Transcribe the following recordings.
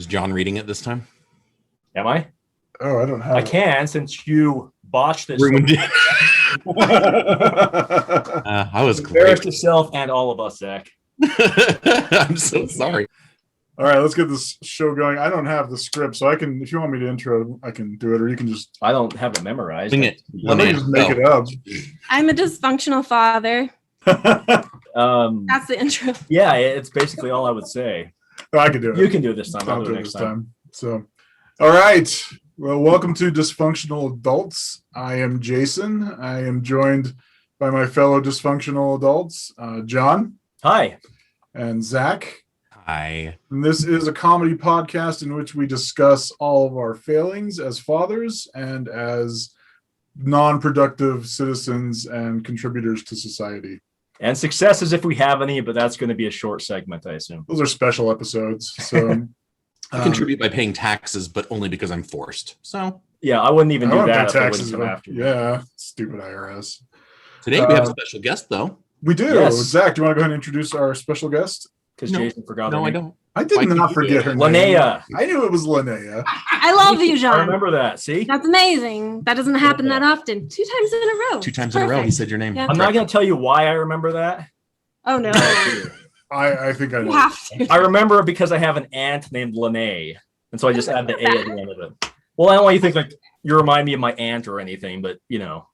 Is John reading it this time? Am I? Oh, I don't have I can, since you botched this. Ruined it. I was Embarrassed great. yourself and all of us, Zach. I'm so sorry. All right, let's get this show going. I don't have the script, so I can, if you want me to intro, I can do it, or you can just. I don't have it memorized. Wing it. Let me just make it up. I'm a dysfunctional father. That's the intro. Yeah, it's basically all I would say. Oh, I can do it. You can do it this time. I'll I'll do do it it next this time. time. So, all right. Well, welcome to Dysfunctional Adults. I am Jason. I am joined by my fellow dysfunctional adults, John Hi. and Zach. Hi. And this is a comedy podcast in which we discuss all of our failings as fathers and as non-productive citizens and contributors to society. And successes if we have any, but that's going to be a short segment, I assume. Those are special episodes. So I contribute by paying taxes, but only because I'm forced. So Yeah, I wouldn't even I do don't pay that if I taxes. wouldn't come after you. Yeah, stupid IRS. today we have a special guest, though. We do. Yes. Zach, do you want to go ahead and introduce our special guest? Because No. Jason forgot. No, her I name. don't. I did Why not can't you forget do her it? name. Linnea. I knew it was Linnea. I love you, I John. remember that. See? That's amazing. That doesn't happen that often. 2 times in a row. 2 times in a row, he Perfect. said your name. Yeah. I'm not going to tell you why I remember that. Oh no. I think I You know. have to. I remember because I have an aunt named Linnea, and so I just add the A at the end of it. Well, I don't want you to think like you remind me of my aunt or anything, but you know,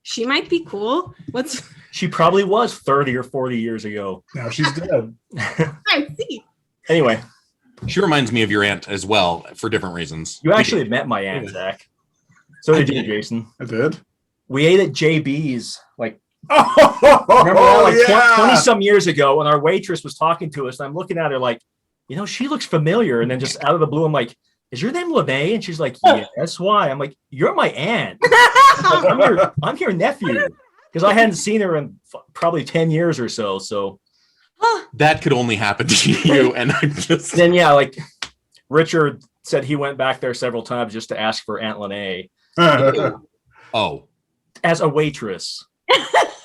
She might be cool. What's she probably was 30 or 40 years ago. Now she's dead. I see? Anyway, She reminds me of your aunt as well, for different reasons. you actually met my aunt, Zach. So did I you, did. Jason. I did. We ate at JB's like Oh, remember that, like 20 yeah. some years ago, and our waitress was talking to us, and I'm looking at her like, you know, she looks familiar. And then just out of the blue, I'm like, is your name Linnea? And she's like, yes, why? I'm like, you're my aunt. I'm your nephew. Because I hadn't seen her in probably 10 years or so. So That could only happen to you, and I'm just... then, yeah, like Richard said he went back there several times just to ask for Aunt Linnea Oh. as a waitress.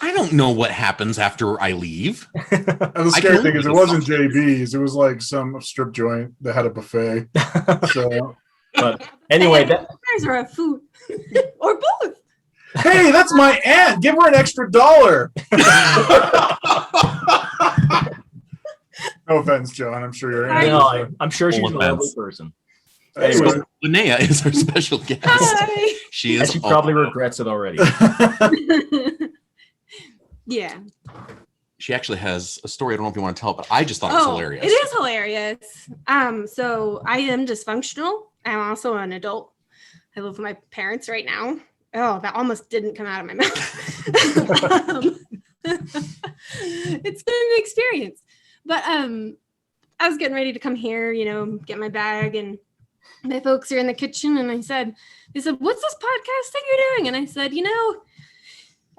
I don't know what happens after I leave. The scary thing is, it wasn't JB's. It was like some strip joint that had a buffet. So, But anyway, that, Burgers or a food or both. hey, that's my aunt. Give her an extra $1. No offense, John. I'm sure you're Hi. you know, I'm sure she's a Full lovely offense. person. Anyway. So Linnea is our special guest. Hi. She And is she probably all- regrets it already. Yeah. She actually has a story. I don't know if you want to tell it, but I just thought it was hilarious. It is hilarious. So I am dysfunctional. I'm also an adult. I live with my parents right now. Oh, that almost didn't come out of my mouth. It's been an experience. But I was getting ready to come here, get my bag, and my folks are in the kitchen, and they said, what's this podcast thing you're doing? And I said,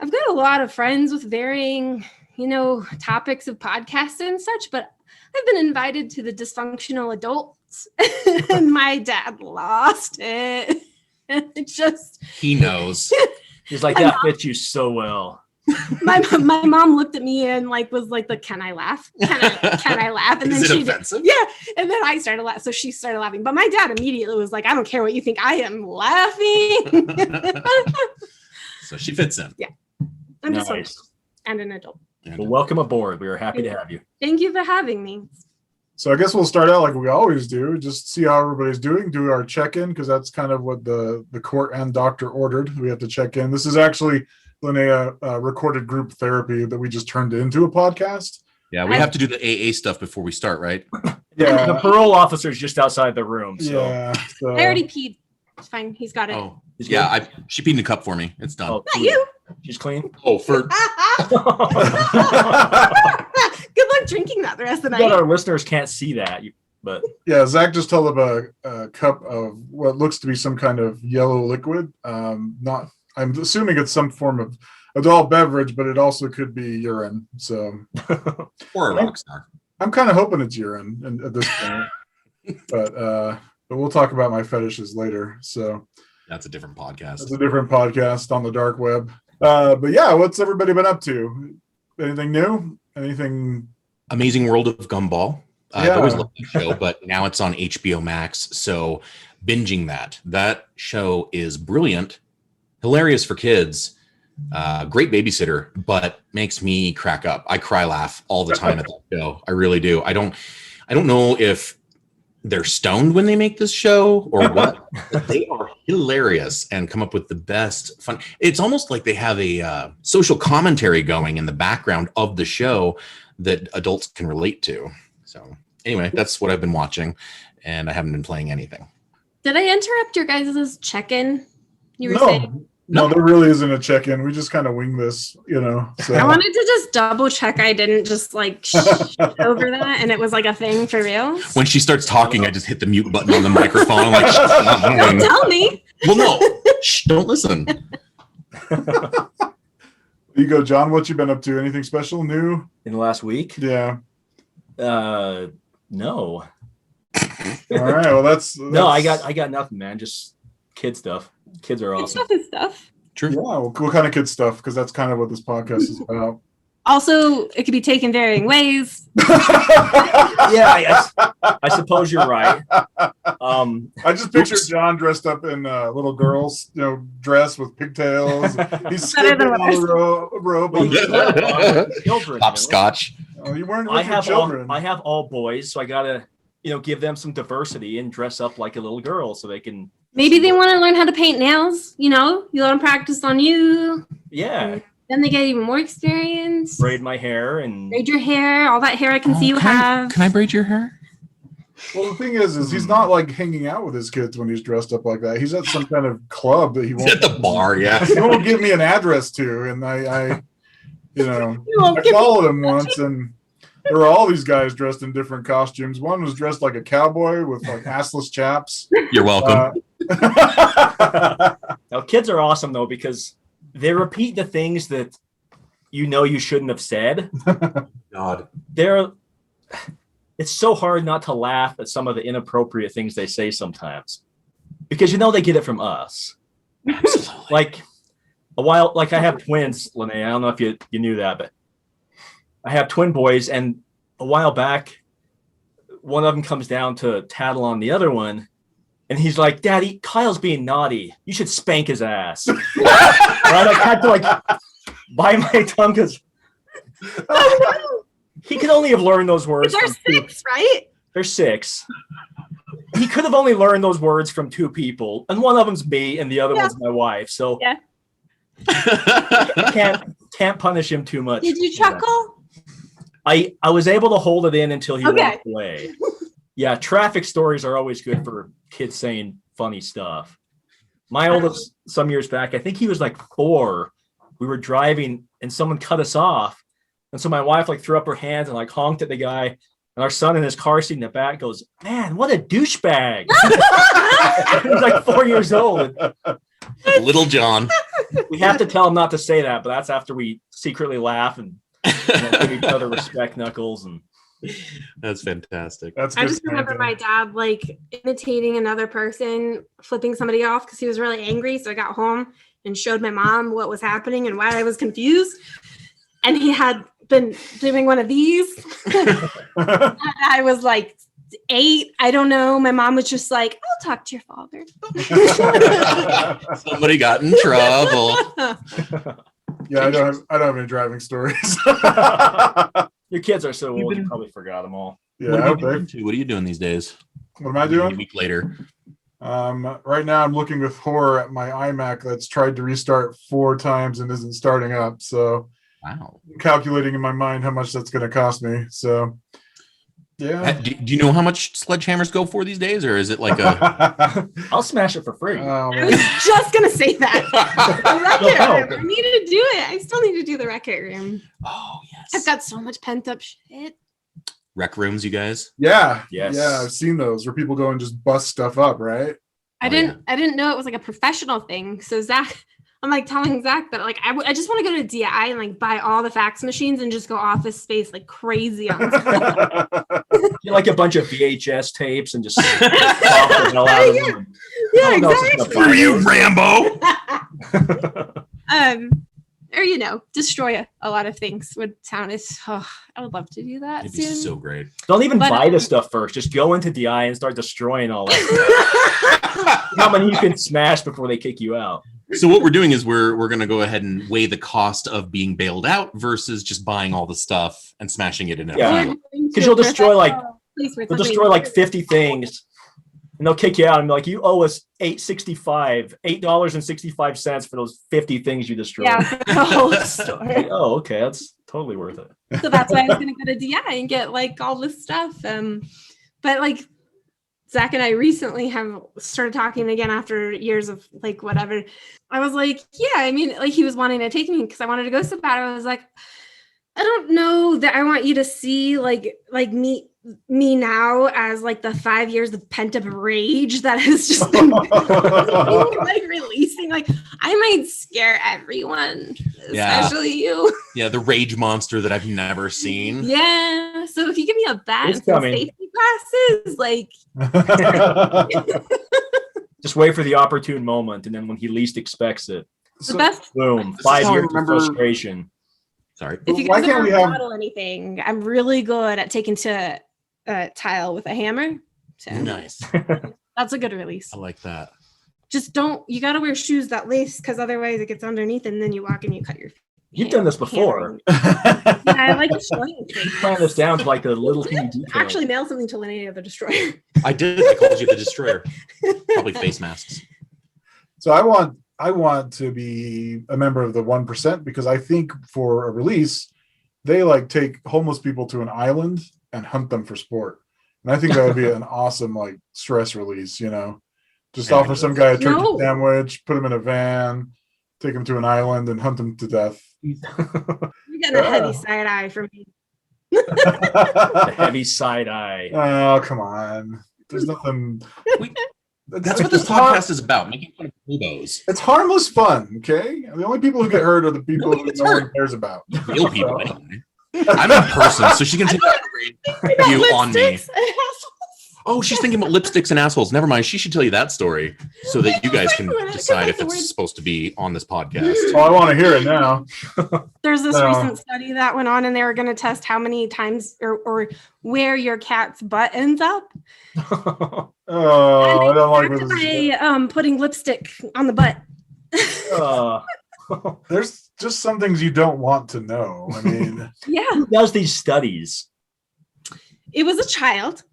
I've got a lot of friends with varying, topics of podcasting and such, but I've been invited to the Dysfunctional Adults, and my dad lost it. It just, He knows. He's like, that fits you so well. my mom looked at me and was like, can I laugh? Can I laugh? And Is then it she offensive? did. Yeah. And then I started laughing. So she started laughing. But my dad immediately was like, I don't care what you think. I am laughing. So she fits in. I'm just Nice. and an adult. Well, welcome aboard. We are happy to have you. Thank you for having me. So I guess we'll start out like we always do, just see how everybody's doing, do our check-in, because that's kind of what the court and doctor ordered. We have to check in. This is actually, Linnea, recorded group therapy that we just turned into a podcast. Yeah, we have to do the AA stuff before we start, right? The parole officer's just outside the room. So. Yeah. So, I already peed. It's fine. He's got it. Oh, He's yeah. good? She peed in a cup for me. It's done. Oh, Not you. She's clean. Oh, for Good luck drinking that the rest of the But night. our listeners can't see that. But yeah, Zach just held up a cup of what looks to be some kind of yellow liquid. I'm assuming it's some form of adult beverage, but it also could be urine. So or a rock star. I'm kind of hoping it's urine at this point. but we'll talk about my fetishes later. So That's a different podcast. it's a different podcast on the dark web. But yeah, what's everybody been up to? Anything new? Anything? Amazing World of Gumball. I've always Yeah. loved the show, but now it's on HBO Max. So binging that show is brilliant, hilarious for kids, great babysitter, but makes me crack up. I cry laugh all the time at that show. I really do. I don't know if they're stoned when they make this show or what, but they are hilarious and come up with the best fun. It's almost like they have a social commentary going in the background of the show that adults can relate to. So anyway, that's what I've been watching, and I haven't been playing anything. Did I interrupt your guys' check-in? You were saying? No, there really isn't a check-in. We just kind of wing this, you know. So. I wanted to just double check I didn't just like over that and it was like a thing for real. When she starts talking, I just hit the mute button on the microphone. I'm like, Don't tell me. well, no, shh, don't listen. You go, John. What you been up to? Anything special, new? In the last week? Yeah. No. All right. Well, that's No, I got nothing, man. Just kid stuff. Kids are Good awesome. stuff is stuff. True. Yeah. Well, what kind of kid stuff? Because that's kind of what this podcast is about. Also, it could be taken varying ways. Yeah, I suppose you're right. I just pictured John dressed up in little girls, dress with pigtails. He's Better skipping than on the rope. Children, Hopscotch. Oh, you weren't I with your have children. I have all boys, so I gotta give them some diversity and dress up like a little girl so they can. Maybe they want to learn how to paint nails. You let them practice on you. Yeah, Then they get even more experience. braid my hair and. Braid your hair. All that hair I can see you have. Can I braid your hair? Well, the thing is he's not like hanging out with his kids when he's dressed up like that. He's at some kind of club that he won't. At the bar, yeah. He won't give me an address to, and I followed him once, and there were all these guys dressed in different costumes. One was dressed like a cowboy with like assless chaps. You're welcome. Now, kids are awesome though because they repeat the things that you shouldn't have said. God. It's so hard not to laugh at some of the inappropriate things they say sometimes because they get it from us. Absolutely. Like I have twins, Linnea. I don't know if you knew that, but I have twin boys, and a while back, one of them comes down to tattle on the other one, and he's like, "Daddy, Kyle's being naughty. You should spank his ass." And I had to bite my tongue because he could only have learned those words. They're 6, right? They're 6. He could have only learned those words from 2 people, and one of them's me, and the other one's my wife. So Yeah. can't punish him too much. Did you chuckle? I was able to hold it in until he Okay. walked away. Yeah, traffic stories are always good for kids saying funny stuff. My oldest, some years back, I think he was like 4. We were driving and someone cut us off. And so my wife threw up her hands and honked at the guy. And our son in his car seat in the back goes, "Man, what a douchebag." He was 4 years old. Little John. We have to tell him not to say that, but that's after we secretly laugh and give each other respect knuckles. And That's fantastic. That's I good just remember parenting. my dad imitating another person, flipping somebody off because he was really angry. So I got home and showed my mom what was happening and why I was confused. And he had been doing one of these. I was 8. I don't know. My mom was just like, "I'll talk to your father." Somebody got in trouble. Yeah, I don't have any driving stories. your kids are so old, you probably forgot them all. Yeah, What I are hope you they- into? What are you doing these days? What am I A doing? week later. Right now I'm looking with horror at my iMac that's tried to restart 4 times and isn't starting up. So Wow. I'm calculating in my mind how much that's going to cost me. So yeah. Do you know how much sledgehammers go for these days, or is it like a? I'll smash it for free. Oh, I was man. just going to say that. The record No. room. I need to do it. I still need to do the record room. Oh I've yes. got so much pent up shit. Rec rooms, you guys. Yeah. Yes. Yeah, I've seen those where people go and just bust stuff up, right? I Oh, didn't know it was a professional thing. So Zach, I'm telling Zach that I just want to go to DI and buy all the fax machines and just go office space like crazy on Get a bunch of VHS tapes and just pop the hell out of them. Yeah, No one else is exactly. gonna buy Are you those. Rambo? or destroy a lot of things would sound I would love to do that It'd be soon. so great. Don't even buy the stuff first. Just go into DI and start destroying all that. How many you can smash before they kick you out? So what we're doing is we're going to go ahead and weigh the cost of being bailed out versus just buying all the stuff and smashing it in a field. Because you'll destroy like 50 things, and they'll kick you out and be like, you owe us $8.65 for those 50 things you destroyed. Yeah, for the whole store. Oh, okay, that's totally worth it. So that's why I was going to go to DI and get like all this stuff. But like Zach and I recently have started talking again after years of like whatever. I was like, yeah, I mean, like he was wanting to take me because I wanted to go so bad. I was like, I don't know that I want you to see like me now as like the 5 years of pent up rage that has just been like releasing. Like I might scare everyone, especially you. Yeah, the rage monster that I've never seen. Yeah. So if you give me a bat and some safety glasses, like just wait for the opportune moment, and then when he least expects it, the best boom, 5 years of frustration. Sorry. If you guys ever model anything, I'm really good at taking to a tile with a hammer. So Nice. that's a good release. I like that. Just you got to wear shoes that lace because otherwise it gets underneath and then you walk and you cut your You've done this before. Yeah, I like destroying things. Plan this down to like the little teeny details. Actually mail something to Linnea the Destroyer. I did. I called you the Destroyer. Probably face masks. So I want to be a member of the 1% because I think for a release, they like take homeless people to an island and hunt them for sport. And I think that would be an awesome like stress release, just offer some guy a turkey sandwich, put him in a van, take him to an island and hunt him to death. You're getting a heavy side eye from me. A heavy side eye. Oh, come on. There's nothing. That's what this podcast is about, making fun of hobos. It's harmless fun, okay? The only people who get hurt are the people who no one cares about. Real people, anyway. I'm in person, so she can take that view on me. Oh, she's thinking about lipsticks and assholes. Never mind. She should tell you that story so that you guys can decide if it's supposed to be on this podcast. Oh, I want to hear it now. There's this recent study that went on, and they were going to test how many times or where your cat's butt ends up. Oh, I don't like this. By putting lipstick on the butt. There's just some things you don't want to know. I mean, yeah. Who does these studies? It was a child.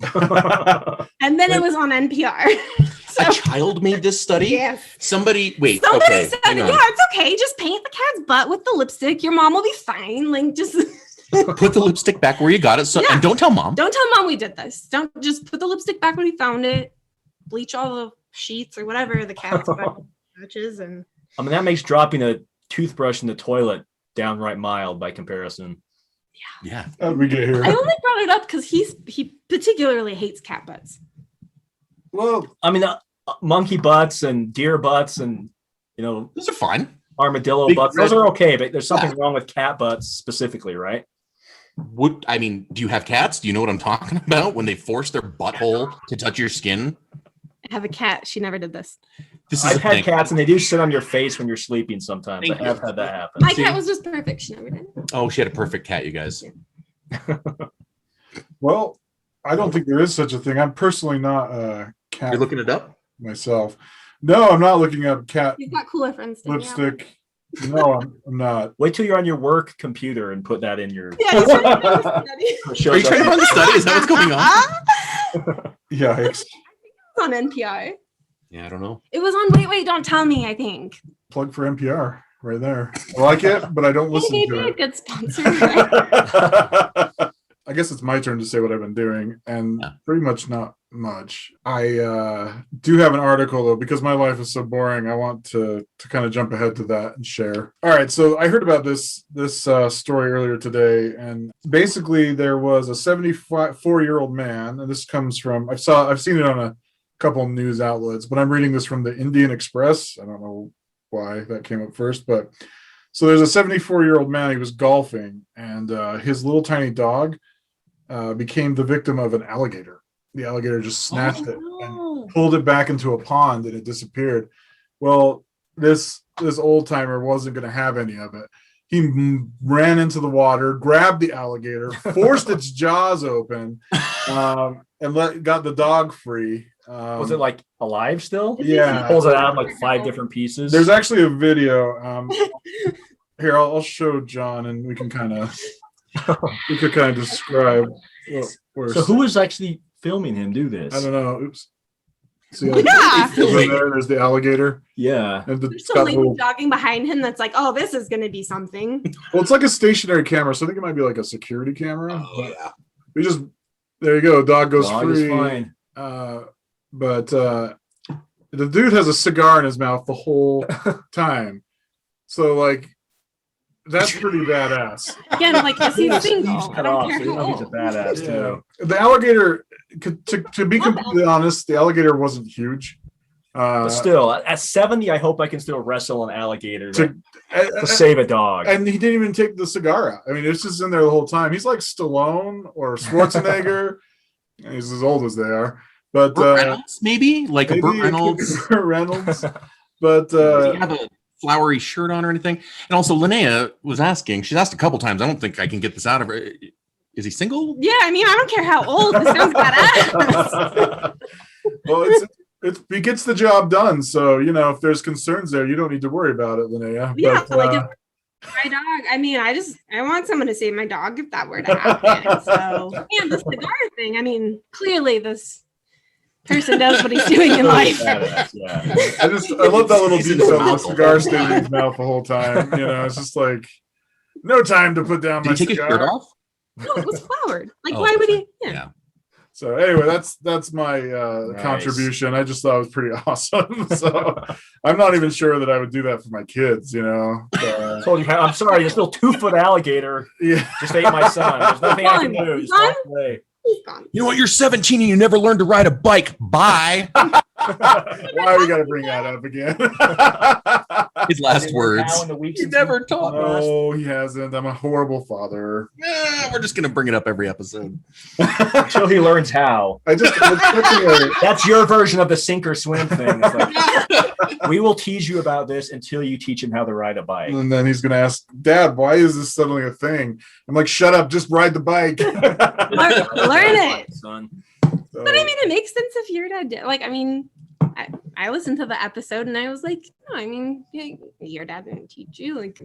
And then it was on NPR. So, a child made this study? Yes. Somebody said, yeah, it's okay. Just paint the cat's butt with the lipstick. Your mom will be fine. Like, just put the lipstick back where you got it. So, and don't tell mom. Don't tell mom we did this. Don't just put the lipstick back where we found it. Bleach all the sheets or whatever the cat's butt touches. And I mean, that makes dropping a toothbrush in the toilet downright mild by comparison. Yeah. How did we get here? I only brought it up because he particularly hates cat butts. Well, I mean, monkey butts and deer butts and, those are fine. Armadillo butts. Those are okay, but there's something wrong with cat butts specifically, right? Do you have cats? Do you know what I'm talking about? When they force their butthole to touch your skin? I have a cat. She never did this. I've had cats, and they do sit on your face when you're sleeping sometimes. I have had that happen. My cat was just perfect. She never did. Oh, she had a perfect cat, you guys. Well, I don't think there is such a thing. I'm personally not a cat. You're looking it up? Myself. No, I'm not looking up cat You've got cooler friends. lipstick. No, I'm not. Wait till you're on your work computer and put that in your. Yeah, Are you trying to run the study? Is that what's going on? Yikes. On NPR. Yeah, I don't know. It was on Wait, Don't Tell Me, I think. Plug for NPR right there. I like it, but I don't listen Maybe to a it. good sponsor. Right? I guess it's my turn to say what I've been doing, and pretty much not much. I do have an article, though, because my life is so boring. I want to kind of jump ahead to that and share. All right, so I heard about this story earlier today, and basically there was a 74-year-old man, and this comes from I've seen it on a couple news outlets, but I'm reading this from the Indian Express. I don't know why that came up first, but so there's a 74-year-old man. He was golfing, and his little tiny dog became the victim of an alligator. The alligator just snatched it and pulled it back into a pond, and it disappeared. Well, this old timer wasn't going to have any of it. He ran into the water, grabbed the alligator, forced its jaws open, and got the dog free. Was it like alive still? Yeah. He pulls it out in like 5 different pieces. There's actually a video. Here, I'll show John, and we could kind of describe. So who was actually filming him do this? I don't know. Oops. See, Yeah. there's the alligator. Yeah. And There's some lady jogging behind him that's like, oh, this is going to be something. Well, it's like a stationary camera, so I think it might be like a security camera. Oh, yeah. We just, there you go. Dog goes Dog free. is fine. But the dude has a cigar in his mouth the whole time. So, like, that's pretty badass. Again, like, is he single? He's I cut don't off, care so you how know he's a old. badass too. The alligator, to be completely honest, the alligator wasn't huge. But still, at 70, I hope I can still wrestle an alligator to to save a dog. And he didn't even take the cigar out. I mean, it's just in there the whole time. He's like Stallone or Schwarzenegger. He's as old as they are. But Burt Reynolds, maybe? Like a Burt Reynolds. Burt Reynolds. But Does he have a flowery shirt on or anything? And also, Linnea was asking, she's asked a couple times, I don't think I can get this out of her. Is he single? Yeah, I mean, I don't care how old. This sounds badass. well, he gets the job done. So, you know, if there's concerns there, you don't need to worry about it, Linnea. Yeah, but, like if my dog, I mean, I want someone to save my dog if that were to happen. So, and the cigar thing, I mean, clearly this person knows what he's doing in life. Badass, yeah. I love that little He's in his detail. The mouth. cigar stayed in his mouth the whole time. You know, it's just like no time to put down Did my he take cigar. his shirt off? No, it was flowered. Like, Oh, why would he? Yeah. Yeah. So anyway, that's my Nice. contribution. I just thought it was pretty awesome. So I'm not even sure that I would do that for my kids. You know. So, Told you, I'm sorry, this little 2-foot alligator yeah. just ate my son. There's nothing I can do. Just walk away. He's gone. You know what? You're 17 and you never learned to ride a bike. Bye. Why we got to bring that up again? His last words. Now in the weeks He since never we- taught No, he hasn't. I'm a horrible father. We're just going to bring it up every episode. Until he learns how. I just was expecting That's your version of the sink or swim thing. It's like, we will tease you about this until you teach him how to ride a bike. and then he's gonna ask, Dad, why is this suddenly a thing? I'm like, shut up, just ride the bike. Learn it. Son. So, But I mean, it makes sense if your dad did. Like, I mean, I listened to the episode and I was like, no, I mean, yeah, your dad didn't teach you. Like,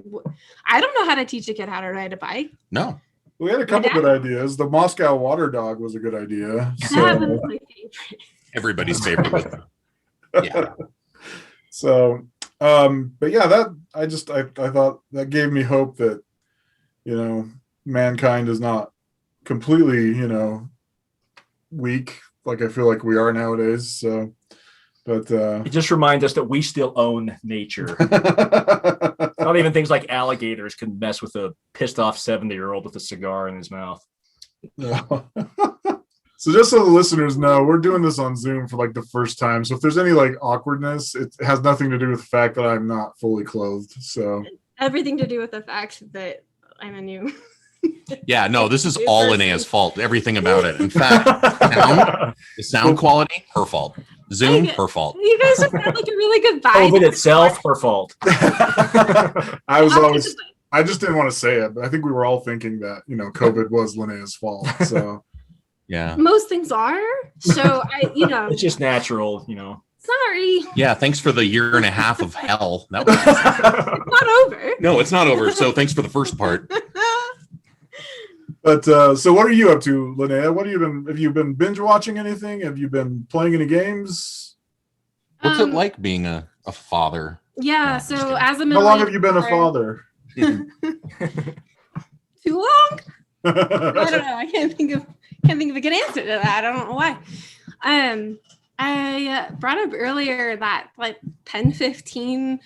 I don't know how to teach a kid how to ride a bike. No. we had a couple My dad- good ideas. The Moscow water dog was a good idea. That So, was my favorite. Everybody's favorite. With yeah. but yeah, that I thought that gave me hope that, you know, mankind is not completely, you know, weak like I feel like we are nowadays. So, but It just reminds us that we still own nature. Not even things like alligators can mess with a pissed off 70-year-old with a cigar in his mouth. No. So just so the listeners know, we're doing this on Zoom for like the first time. So if there's any like awkwardness, it has nothing to do with the fact that I'm not fully clothed. So Everything to do with the fact that I'm a new. Yeah, no, this is all Linnea's fault. Everything about it. In fact, the sound quality, her fault. Zoom, her fault. You guys just had like a really good vibe. COVID itself, her fault. I just didn't want to say it, but I think we were all thinking that, you know, COVID was Linnea's fault. So Yeah. Most things are. So It's just natural, you know. sorry. Yeah, thanks for the year and a half of hell. That was It's not over. No, it's not over. So thanks for the first part. But so what are you up to, Linnea? Have you been binge watching anything? Have you been playing any games? What's it like being a father? Yeah, No, so just kidding. as a How middle long have you been a father? Too long? I don't know. I can't think of a good answer to that. I don't know why. I brought up earlier that like 10-15.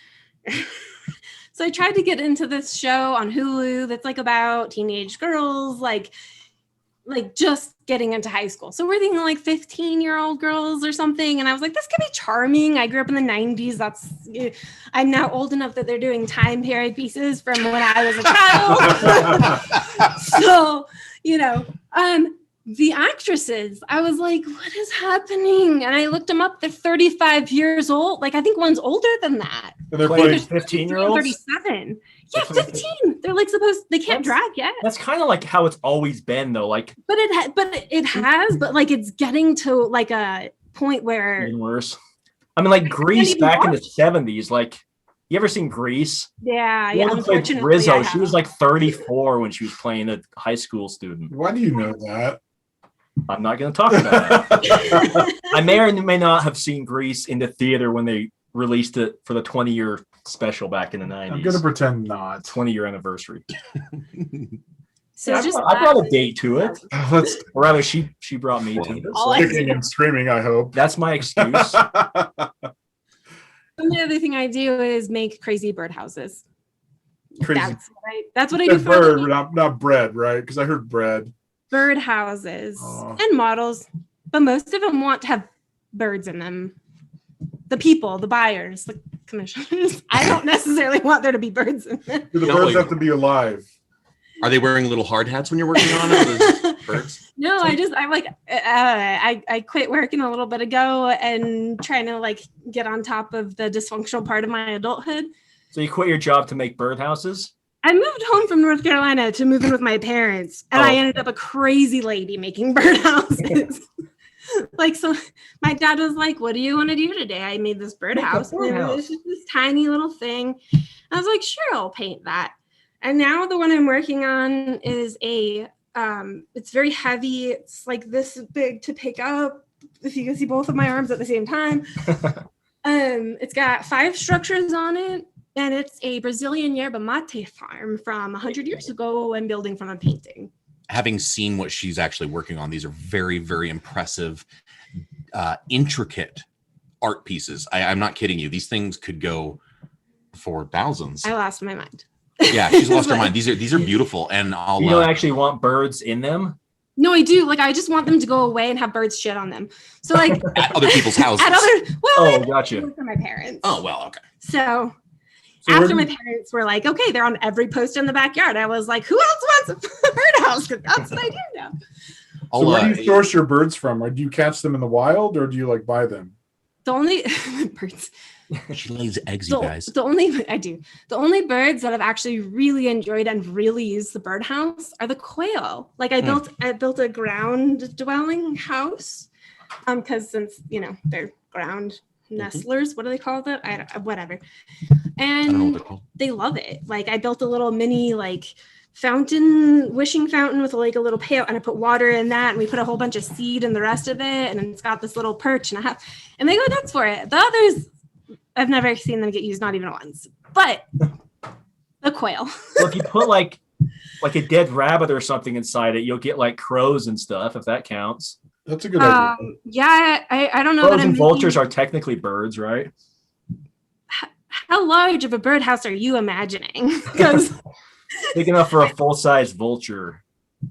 So I tried to get into this show on Hulu that's like about teenage girls, like just getting into high school. So we're thinking like 15-year-old girls or something. And I was like, this could be charming. I grew up in the 90s. I'm now old enough that they're doing time period pieces from when I was a child. So, the actresses, I was like, what is happening? And I looked them up. They're 35 years old. Like, I think one's older than that. And they're Playing playing. 15-year-olds. 37. Yeah, 15. They're like they can't drag yet. That's kind of like how it's always been, though. Like, But it has, but like it's getting to like a point where even worse. I mean, like Grease even back in the watch. 70s. Like, you ever seen Grease? yeah, The yeah. one who played Unfortunately, Rizzo. I She have. was like 34 when she was playing a high school student. Why do you know that? I'm not going to talk about it. I may or may not have seen Grease in the theater when they released it for the 20-year special back in the 90s. I'm gonna pretend not. 20-year anniversary. So Yeah, just I brought a date to it. Let's Or rather, she brought me to it. All I kicking and screaming. I hope. That's my excuse. And the other thing I do is make crazy birdhouses. Crazy. That's what I do Said for a bird, living. not bread, right? Because I heard bread. Birdhouses Oh. and models, but most of them want to have birds in them. The people, the buyers, the commissioners. I don't necessarily want there to be birds in them. Do the No, birds wait. have to be alive? Are they wearing little hard hats when you're working on it? Those birds? No, I quit working a little bit ago and trying to like get on top of the dysfunctional part of my adulthood. So you quit your job to make birdhouses? I moved home from North Carolina to move in with my parents, and I ended up a crazy lady making birdhouses. Like, so my dad was like, what do you want to do today? I made this birdhouse. And it was just this tiny little thing. I was like, sure, I'll paint that. And now the one I'm working on is it's very heavy. It's like this big to pick up, if you can see both of my arms at the same time. It's got 5 structures on it, and it's a Brazilian yerba mate farm from 100 years ago and building from a painting. Having seen what she's actually working on, these are very, very impressive, intricate art pieces. I'm not kidding you. These things could go for thousands. I lost my mind. Yeah, she's lost her mind. These are beautiful, and I'll. You don't actually want birds in them? No, I do. Like, I just want them to go away and have birds shit on them. So, like, at other people's houses. Oh, gotcha. For my parents. Oh well, okay. So So where after do my parents were like, okay, they're on every post in the backyard, I was like, who else wants a birdhouse? Because that's what I do now. I'll, So where do you source your birds from? Or do you catch them in the wild, or do you like buy them? The only birds. she lays eggs, you guys. The only birds that I've actually really enjoyed and really used the birdhouse are the quail. Like I built a ground dwelling house, because since they're ground nestlers, what do they call that? Whatever. I don't know what And they're called. they love it. Like I built a little mini wishing fountain with like a little pail, and I put water in that, and we put a whole bunch of seed in the rest of it, and it's got this little perch and they go nuts for it. The others, I've never seen them get used, not even once. But the quail. Well, if you put like a dead rabbit or something inside it, you'll get like crows and stuff, if that counts. That's a good idea. Yeah, I don't know Crows that and I'm vultures are technically birds, right? How large of a birdhouse are you imagining? Because Big enough for a full-size vulture.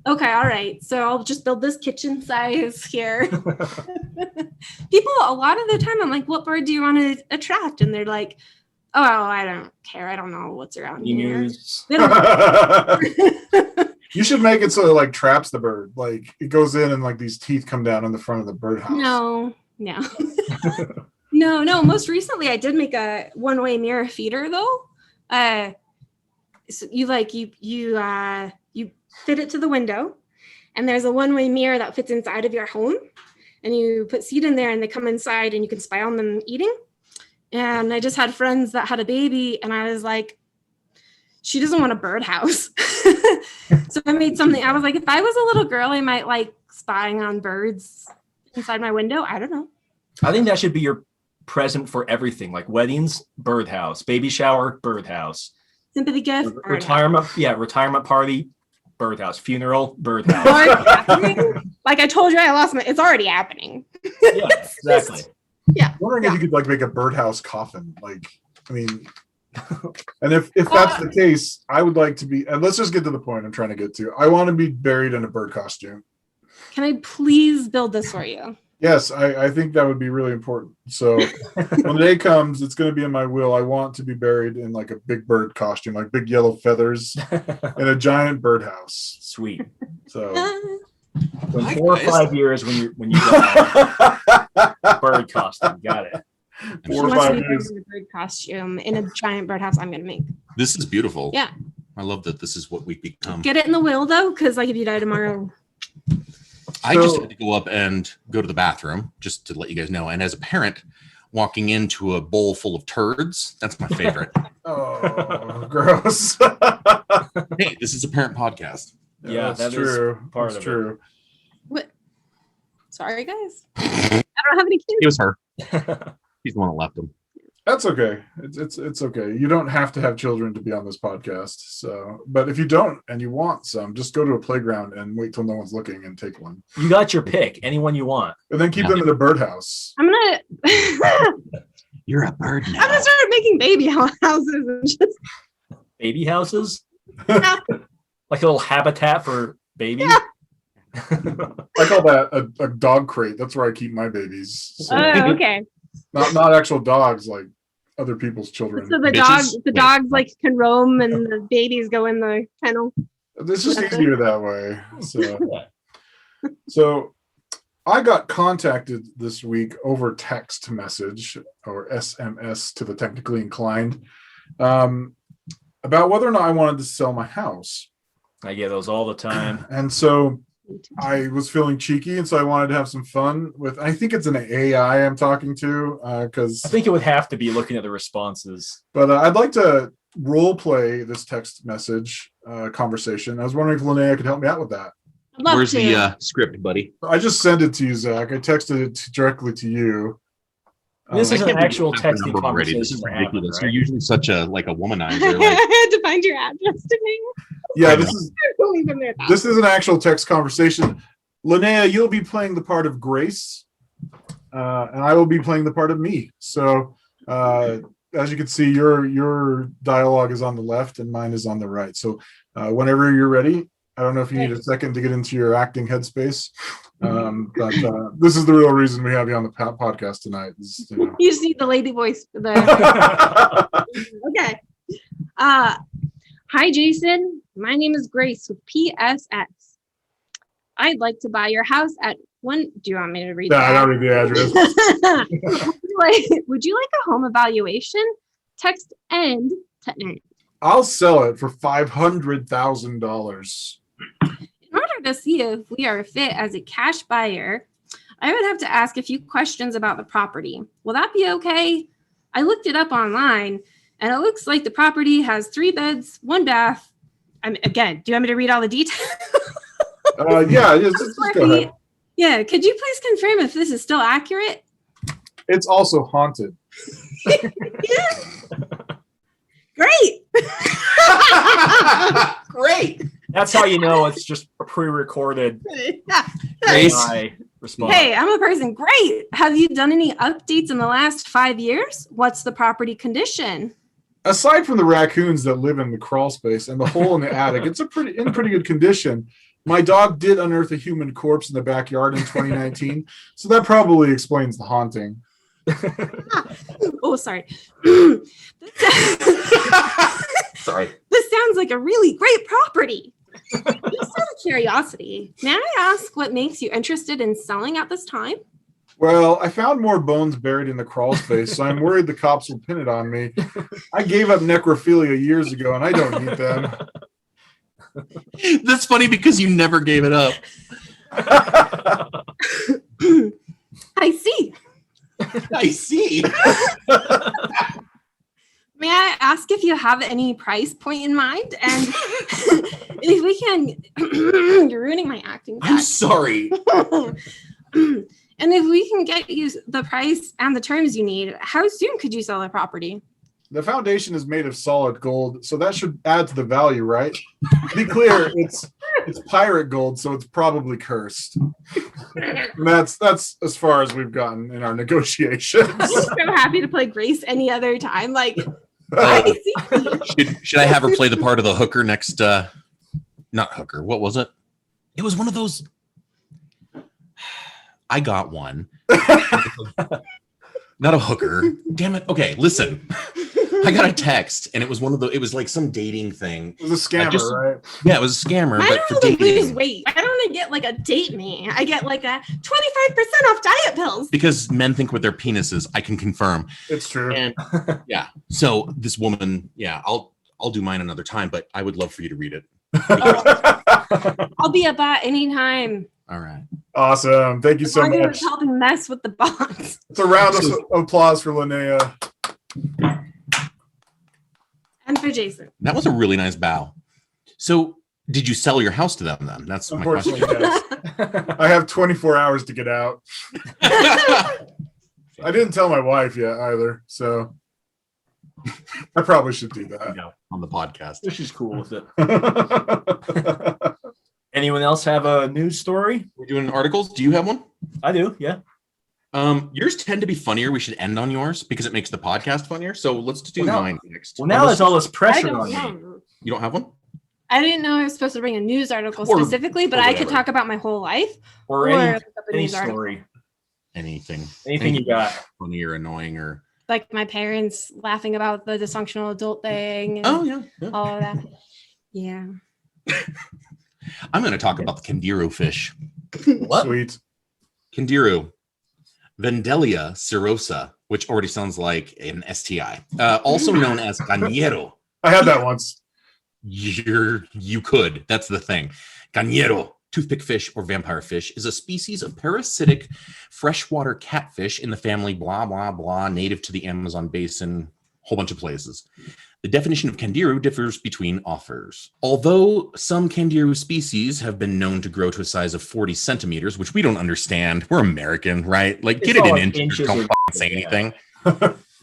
okay, all right. So I'll just build this kitchen size here. People, a lot of the time, I'm like, what bird do you want to attract? And they're like, oh, I don't care. I don't know what's around here. Emus. They don't- You should make it so it like traps the bird. Like it goes in and like these teeth come down in the front of the birdhouse. No. No. Most recently, I did make a one-way mirror feeder, though. So you fit it to the window, and there's a one-way mirror that fits inside of your home, and you put seed in there, and they come inside, and you can spy on them eating. And I just had friends that had a baby, and I was like, she doesn't want a birdhouse. So I made something. I was like, if I was a little girl, I might like spying on birds inside my window. I don't know. I think that should be your present for everything, like weddings, birdhouse, baby shower, birdhouse, Sympathy gift. retirement party, birdhouse, funeral, birdhouse. Like I told you, it's already happening. Yeah, exactly. I'm wondering if you could like make a birdhouse coffin. Like, I mean, and if that's the case, I would like to be. And let's just get to the point I'm trying to get to. I want to be buried in a bird costume. Can I please build this for you? Yes, I think that would be really important. So when the day comes, it's going to be in my will. I want to be buried in like a big bird costume, like big yellow feathers in a giant birdhouse. Sweet. So In Hi, 4 or guys. 5 years when you got bird costume. Got it. She 4 or wants 5 me to years. go to a bird costume in a giant birdhouse I'm gonna make. This is beautiful. Yeah. I love that this is what we've become. Get it in the will though, because like if you die tomorrow, I just So- had to go up and go to the bathroom just to let you guys know. And as a parent, walking into a bowl full of turds, that's my favorite. Oh, gross. Hey, this is a parent podcast. Yeah, that's that is true. part That's of it. true. what? Sorry guys, I don't have any kids. It was her. He's the one that left him. That's okay. It's okay. You don't have to have children to be on this podcast. So, but if you don't and you want some, just go to a playground and wait till no one's looking and take one, You got your pick. Anyone you want. and then keep Yeah. them in a birdhouse. I'm gonna You're a bird now. I'm gonna start making baby houses and just Baby houses? Like a little habitat for babies? I call that a dog crate. That's where I keep my babies. So, oh okay. not actual dogs, like other people's children. So the Bitches? dogs like can roam and the babies go in the kennel. It's just easier that way. So I got contacted this week over text message or SMS to the technically inclined about whether or not I wanted to sell my house. I get those all the time. And so I was feeling cheeky, and so I wanted to have some fun with. I think it's an AI I'm talking to, because. I think it would have to be looking at the responses. But I'd like to role play this text message conversation. I was wondering if Linnea could help me out with that. I'd love Where's to. the script, buddy? I just sent it to you, Zach. I texted it directly to you. This is I an can't actual believe that's the texting number already. This conversation is we're having, ridiculous. right? You're usually such a womanizer. I Like, had to find your address to me. Yeah, this is Don't leave them there. this is an actual text conversation. Linnea, you'll be playing the part of Grace, and I will be playing the part of me. So, as you can see, your dialogue is on the left and mine is on the right. So, whenever you're ready, I don't know if you need a second to get into your acting headspace, but this is the real reason we have you on the podcast tonight. Is, You just need the lady voice for the. Okay. Hi, Jason. My name is Grace with PSX. I'd like to buy your house at one. Do you want me to read Yeah, I that? don't read the address. Would you like a home evaluation? Text end to end. I'll sell it for $500,000. In order to see if we are fit as a cash buyer, I would have to ask a few questions about the property. Will that be okay? I looked it up online, and it looks like the property has 3 beds, 1 bath. Again, do you want me to read all the details? Yeah, just go ahead. Yeah, could you please confirm if this is still accurate? It's also haunted. Great. great. That's how you know it's just a pre-recorded Grace. AI response. Hey, I'm a person. Great. Have you done any updates in the last 5 years? What's the property condition? Aside from the raccoons that live in the crawl space and the hole in the attic, it's in pretty good condition. My dog did unearth a human corpse in the backyard in 2019, so that probably explains the haunting. Oh, sorry. Sorry. This sounds like a really great property. Just out of curiosity, may I ask what makes you interested in selling at this time? Well, I found more bones buried in the crawl space, so I'm worried the cops will pin it on me. I gave up necrophilia years ago, and I don't need them. That's funny because you never gave it up. I see. I see. May I ask if you have any price point in mind? And if we can, you're ruining my acting. I'm Zach. sorry. And if we can get you the price and the terms you need, how soon could you sell the property? The foundation is made of solid gold, so that should add to the value, right? To be clear, it's pirate gold, so it's probably cursed. And that's as far as we've gotten in our negotiations. I'm so happy to play Grace any other time. Like, Oh, I see. should I have her play the part of the hooker next? Not hooker. What was it? It was one of those. I got one. Not a hooker. Damn it. Okay, listen. I got a text, and it was one of the. It was like some dating thing. It was a scammer, right? Yeah, it was a scammer, I but don't for know to lose dating. weight. I don't want to get like a date me. I get like a 25% off diet pills. Because men think with their penises. I can confirm. It's true. And yeah. So this woman, I'll do mine another time, but I would love for you to read it. I'll be a bot anytime. All right. Awesome. Thank you so I'm much. helping mess with the bots. It's a round of applause for Linnea. And for Jason. That was a really nice bow. So did you sell your house to them then? That's my question. Unfortunately, yes. I have 24 hours to get out. I didn't tell my wife yet either, so I probably should do that. Yeah, on the podcast. She's cool with it. Anyone else have a news story? We're doing articles. Do you have one? I do, yeah. Yours tend to be funnier. We should end on yours because it makes the podcast funnier. So let's do mine next. Well, now there's all this I pressure don't on me. know. You don't have one? I didn't know I was supposed to bring a news article Or- specifically, but or I could whatever. talk about my whole life. Or Or any, look up a any news article. story. Anything Anything you got. funny or annoying or Like my parents laughing about the dysfunctional adult thing. And yeah. all of that. Yeah. I'm going to talk about the Candiru fish. What? Sweet. Candiru, Vendelia cirrhosa, which already sounds like an STI, also known as cañero. I had that once. You could. That's the thing. Cañero, toothpick fish or vampire fish, is a species of parasitic freshwater catfish in the family blah, blah, blah, native to the Amazon basin, whole bunch of places. The definition of Candiru differs between authors. Although some Candiru species have been known to grow to a size of 40 centimeters, which we don't understand. We're American, right? Like, get It's it all in like inches. inches Don't or- fucking say anything.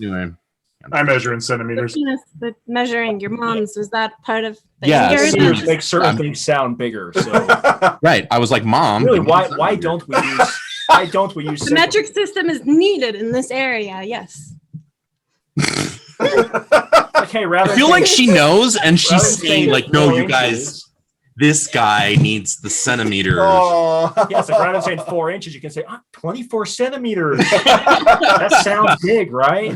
Anyway. I measure in The centimeters. penis, the measuring your mom's, was that part of the Yeah, anger? so Centimeters you're- make certain things sound bigger. So Right. I was like, Mom. really, give me why centimeters. don't we use The metric system is needed in this area, yes. Okay, rather I feel than like she knows, and rather she's than saying, like, no, 4 you guys, inches- this guy needs the centimeters. Oh. Yes, like rather than saying 4 inches, you can say 24 centimeters. That sounds big, right?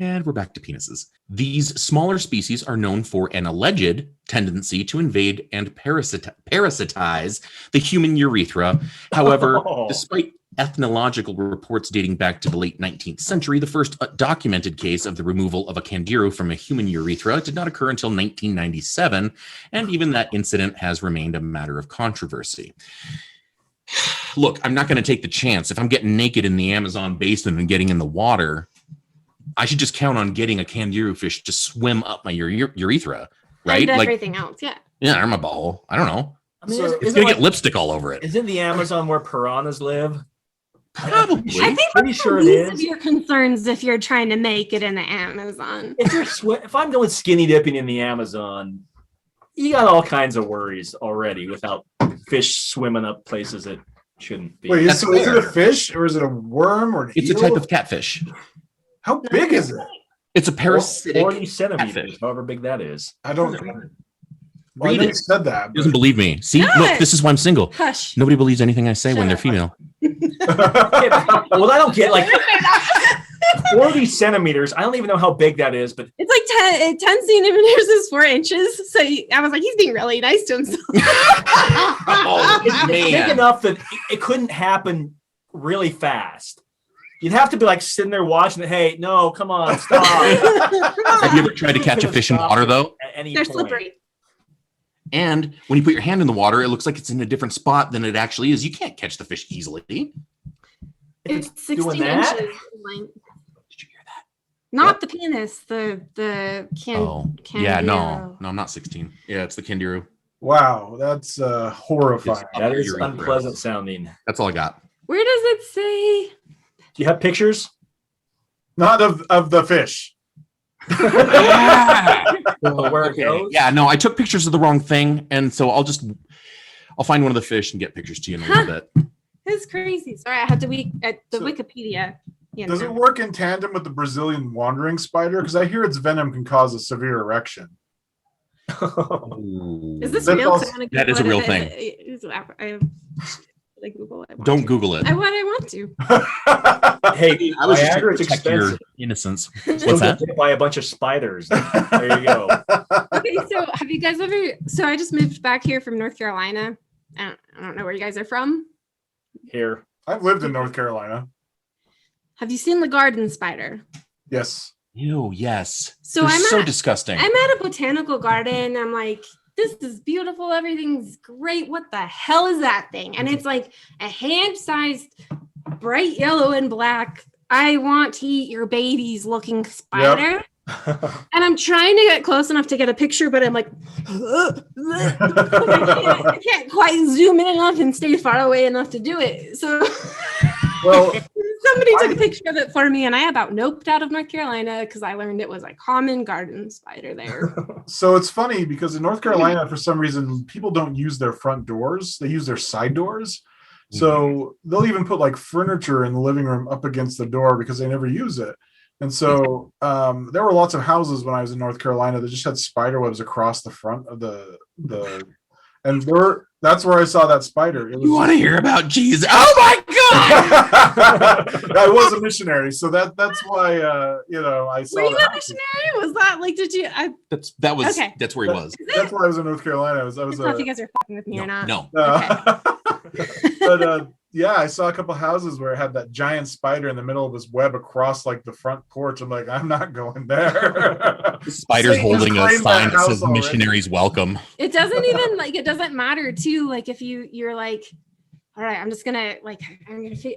And we're back to penises. These smaller species are known for an alleged tendency to invade and parasitize the human urethra. However, Oh. despite ethnological reports dating back to the late 19th century, the first documented case of the removal of a candiru from a human urethra did not occur until 1997, and even that incident has remained a matter of controversy. Look, I'm not going to take the chance. If I'm getting naked in the Amazon basin and getting in the water, I should just count on getting a candiru fish to swim up my urethra, right? And Like, everything else, yeah. yeah, or my butthole. I don't know. I mean, So It's isn't, gonna like, get lipstick all over it. isn't the Amazon where piranhas live? Probably. I think Pretty that's sure the it least of is. your concerns if you're trying to make it in the Amazon. If I'm going skinny dipping in the Amazon, you got all kinds of worries already without fish swimming up places that shouldn't be. Wait, That's so is it a fair. fish or is it a worm or an It's a eel? type of catfish. How big is it? It's a parasitic. 40 centimeters, catfish. however big that is. I don't. Well, I Read know you it. said that. He doesn't believe me. See, No. look, this is why I'm single. Hush. Nobody believes anything I say Shut when they're up. female. Well, I don't get like 40 centimeters. I don't even know how big that is, but It's like 10 centimeters is 4 inches. So I was like, he's being really nice to himself. Oh, it's big man. enough that it couldn't happen really fast. You'd have to be like sitting there watching it. Hey, no, come on, stop. Have you ever tried to catch a fish in water, though? At any They're point. slippery. And when you put your hand in the water, it looks like it's in a different spot than it actually is. You can't catch the fish easily. Did It's doing 16 that? inches. in length. you hear that? Not the penis, the Yeah, no, candiru. I'm not 16. Yeah, it's the candiru. Wow, that's horrifying. Yes. That is Urethra. unpleasant sounding. That's all I got. Where does it say? Do you have pictures? Not of the fish. Of where it Okay. goes? Yeah, no, I took pictures of the wrong thing, and so I'll find one of the fish and get pictures to you in a little bit. It's crazy. Sorry, I have to at the So- Wikipedia. You Does know. it work in tandem with the Brazilian wandering spider? Because I hear its venom can cause a severe erection. Is this That's real? also- I'm gonna that is a Google real it. thing. like Google it. Don't Google it. I want to. Hey, I was just trying Viagra's to protect your expensive. innocence. Still What's that? get bit by a bunch of spiders. There you go. Okay, so have you guys ever? So I just moved back here from North Carolina. I don't know where you guys are from. Here. I've lived in North Carolina. Have you seen the garden spider? Yes. Ew, yes. So They're I'm so at- disgusting. I'm at a botanical garden. I'm like, this is beautiful. Everything's great. What the hell is that thing? And it's like a hand-sized, bright yellow and black, I want to eat your babies looking spider. And I'm trying to get close enough to get a picture, but I'm like, I can't quite zoom in enough and stay far away enough to do it. So Well, somebody took a picture of it for me, and I about noped out of North Carolina because I learned it was a common garden spider there. so it's funny because in North Carolina, for some reason, people don't use their front doors. They use their side doors. So they'll even put like furniture in the living room up against the door because they never use it. And so there were lots of houses when I was in North Carolina that just had spider webs across the front of the and that's where I saw that spider. It was, You want to hear about Jesus? Oh my God! I was a missionary, so that's why I saw. Were you that. a missionary? Was that like, did you? That's where he was. That's why I was in North Carolina. I was I don't know if you guys are fucking with me or not. No. But yeah, I saw a couple houses where it had that giant spider in the middle of this web across like the front porch. I'm like, I'm not going there. The spider's Satan's holding a claimed sign that that house says already. missionaries welcome. It doesn't even like, it doesn't matter too. Like if you're like, all right, I'm gonna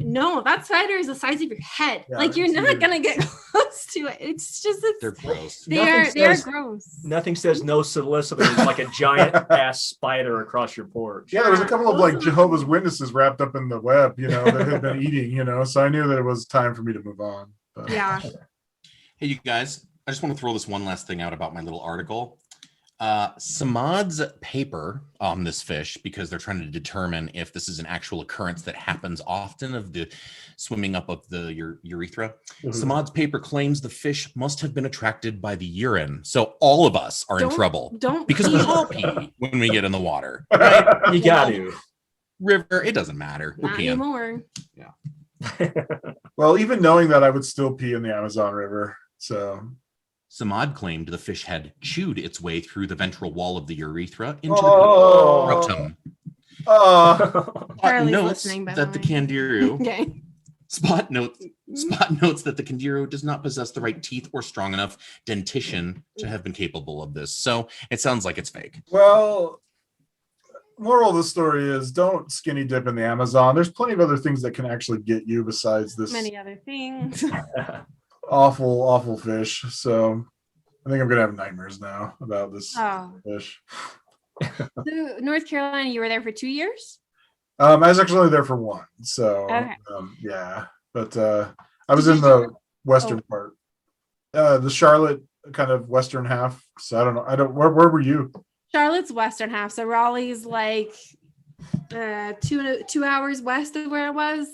no, that spider is the size of your head. Yeah, like you're it's not huge. gonna get close to it. It's just, They're gross. they are gross. Nothing says no solicitor than like a giant ass spider across your porch. Yeah, there was a couple of like Jehovah's Witnesses wrapped up in the web, that had been eating, so I knew that it was time for me to move on. But. Yeah. Hey, you guys, I just want to throw this one last thing out about my little article. Samad's paper on this fish, because they're trying to determine if this is an actual occurrence that happens often of the swimming up of the urethra. Samad's paper claims the fish must have been attracted by the urine. So all of us are in trouble because we all pee when we get in the water. Right? You got to. River, it doesn't matter. We're Not peeing. anymore. Well, even knowing that, I would still pee in the Amazon River. So Samad claimed the fish had chewed its way through the ventral wall of the urethra into Oh. the rectum. Spot Charlie's notes listening, by that the the way. Kangaroo Okay. Spot notes that the Kangaroo does not possess the right teeth or strong enough dentition to have been capable of this. So it sounds like it's fake. Well, moral of the story is don't skinny dip in the Amazon. There's plenty of other things that can actually get you besides this Many other things. awful fish. So I think I'm gonna have nightmares now about this Oh. fish. So North Carolina, you were there for 2 years? I was actually only there for one. So Okay. yeah. But I was in the western part. The Charlotte kind of western half. So I don't where were you? Charlotte's western half. So Raleigh's like 2 hours west of where I was.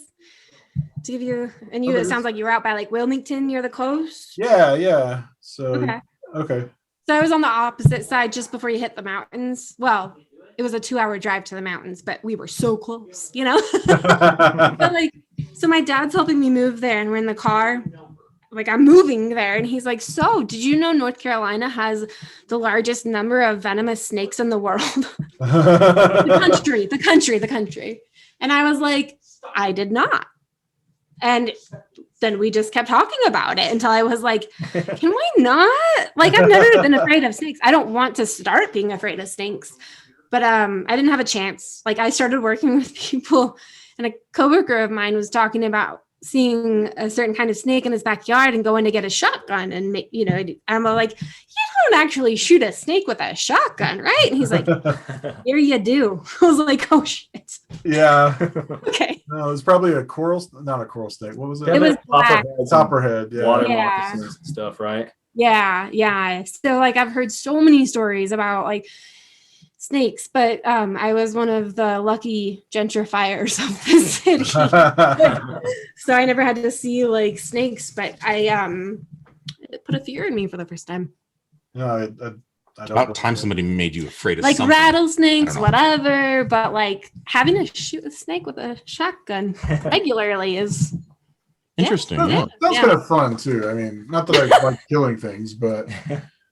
To give you, and it sounds like you were out by like Wilmington near the coast. Yeah. So okay. So I was on the opposite side just before you hit the mountains. Well, it was a 2-hour drive to the mountains, but we were so close, But like, so my dad's helping me move there, and we're in the car. Like I'm moving there, and he's like, "So, did you know North Carolina has the largest number of venomous snakes in the world? the country." And I was like, "I did not." And then we just kept talking about it until I was like, can we not? Like, I've never been afraid of snakes. I don't want to start being afraid of snakes. But I didn't have a chance. Like, I started working with people, and a coworker of mine was talking about seeing a certain kind of snake in his backyard and going to get a shotgun. And, I'm like, you don't actually shoot a snake with a shotgun, right? And he's like, here you do. I was like, oh, shit. Yeah. Okay. No, it was probably not a coral snake. What was it? It was black. Copperhead. Yeah. Water Yeah. moccasins and stuff, right? Yeah. So like I've heard so many stories about like snakes, but I was one of the lucky gentrifiers of the city. So I never had to see like snakes, but it put a fear in me for the first time. No, I It's don't about time believe it. somebody made you afraid of Like something. rattlesnakes, I don't know. whatever. But like having to shoot a snake with a shotgun regularly is Interesting. Yeah. Yeah. That's Yeah. kind of fun too. I mean, not that I like killing things, but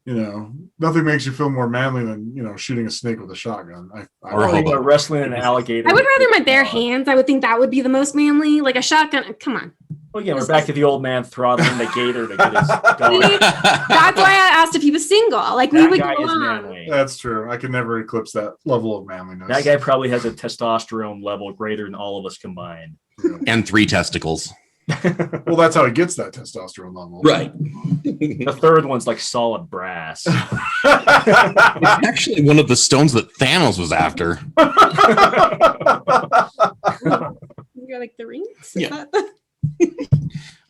nothing makes you feel more manly than shooting a snake with a shotgun. Or a Or, hobo. wrestling an alligator. I would rather my bare hands. I would think that would be the most manly. Like a shotgun. Come on. Well, again, we're back to the old man throttling the gator to get his dog. That's why I asked if he was single. Like we That would guy go is on. manly. That's true. I can never eclipse that level of manliness. That guy probably has a testosterone level greater than all of us combined. And 3 testicles. Well, that's how he gets that testosterone level. Right. The third one's like solid brass. It's actually one of the stones that Thanos was after. You're like the rings? Yeah.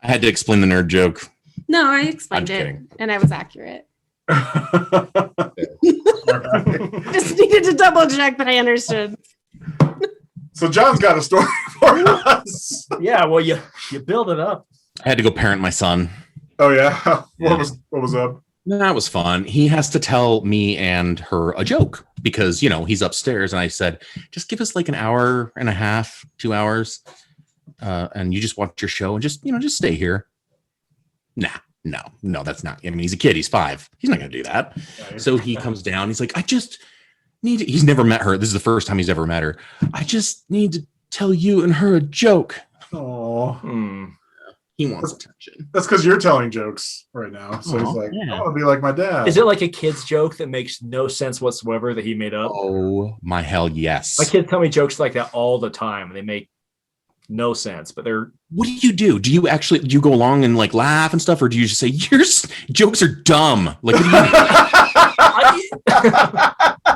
I had to explain the nerd joke. No, I explained I'm it kidding. and I was accurate. Just needed to double check that I understood. So John's got a story for us. Yeah, well, you build it up. I had to go parent my son. Oh yeah. What was up? That was fun. He has to tell me and her a joke because, he's upstairs. And I said, just give us like an hour and a half, 2 hours. And you just watch your show and just stay here. No, that's not. I mean, he's a kid. He's 5. He's not going to do that. So he comes down. He's like, I just need to, he's never met her. This is the first time he's ever met her. I just need to tell you and her a joke. Oh, He wants attention. that's because you're telling jokes right now. So he's Aw, like, yeah. I want to be like my dad. Is it like a kid's joke that makes no sense whatsoever that he made up? Oh my hell, yes. My kids tell me jokes like that all the time, and they make no sense. But they're What do? Do you go along and like laugh and stuff, or do you just say your jokes are dumb? Like, what do you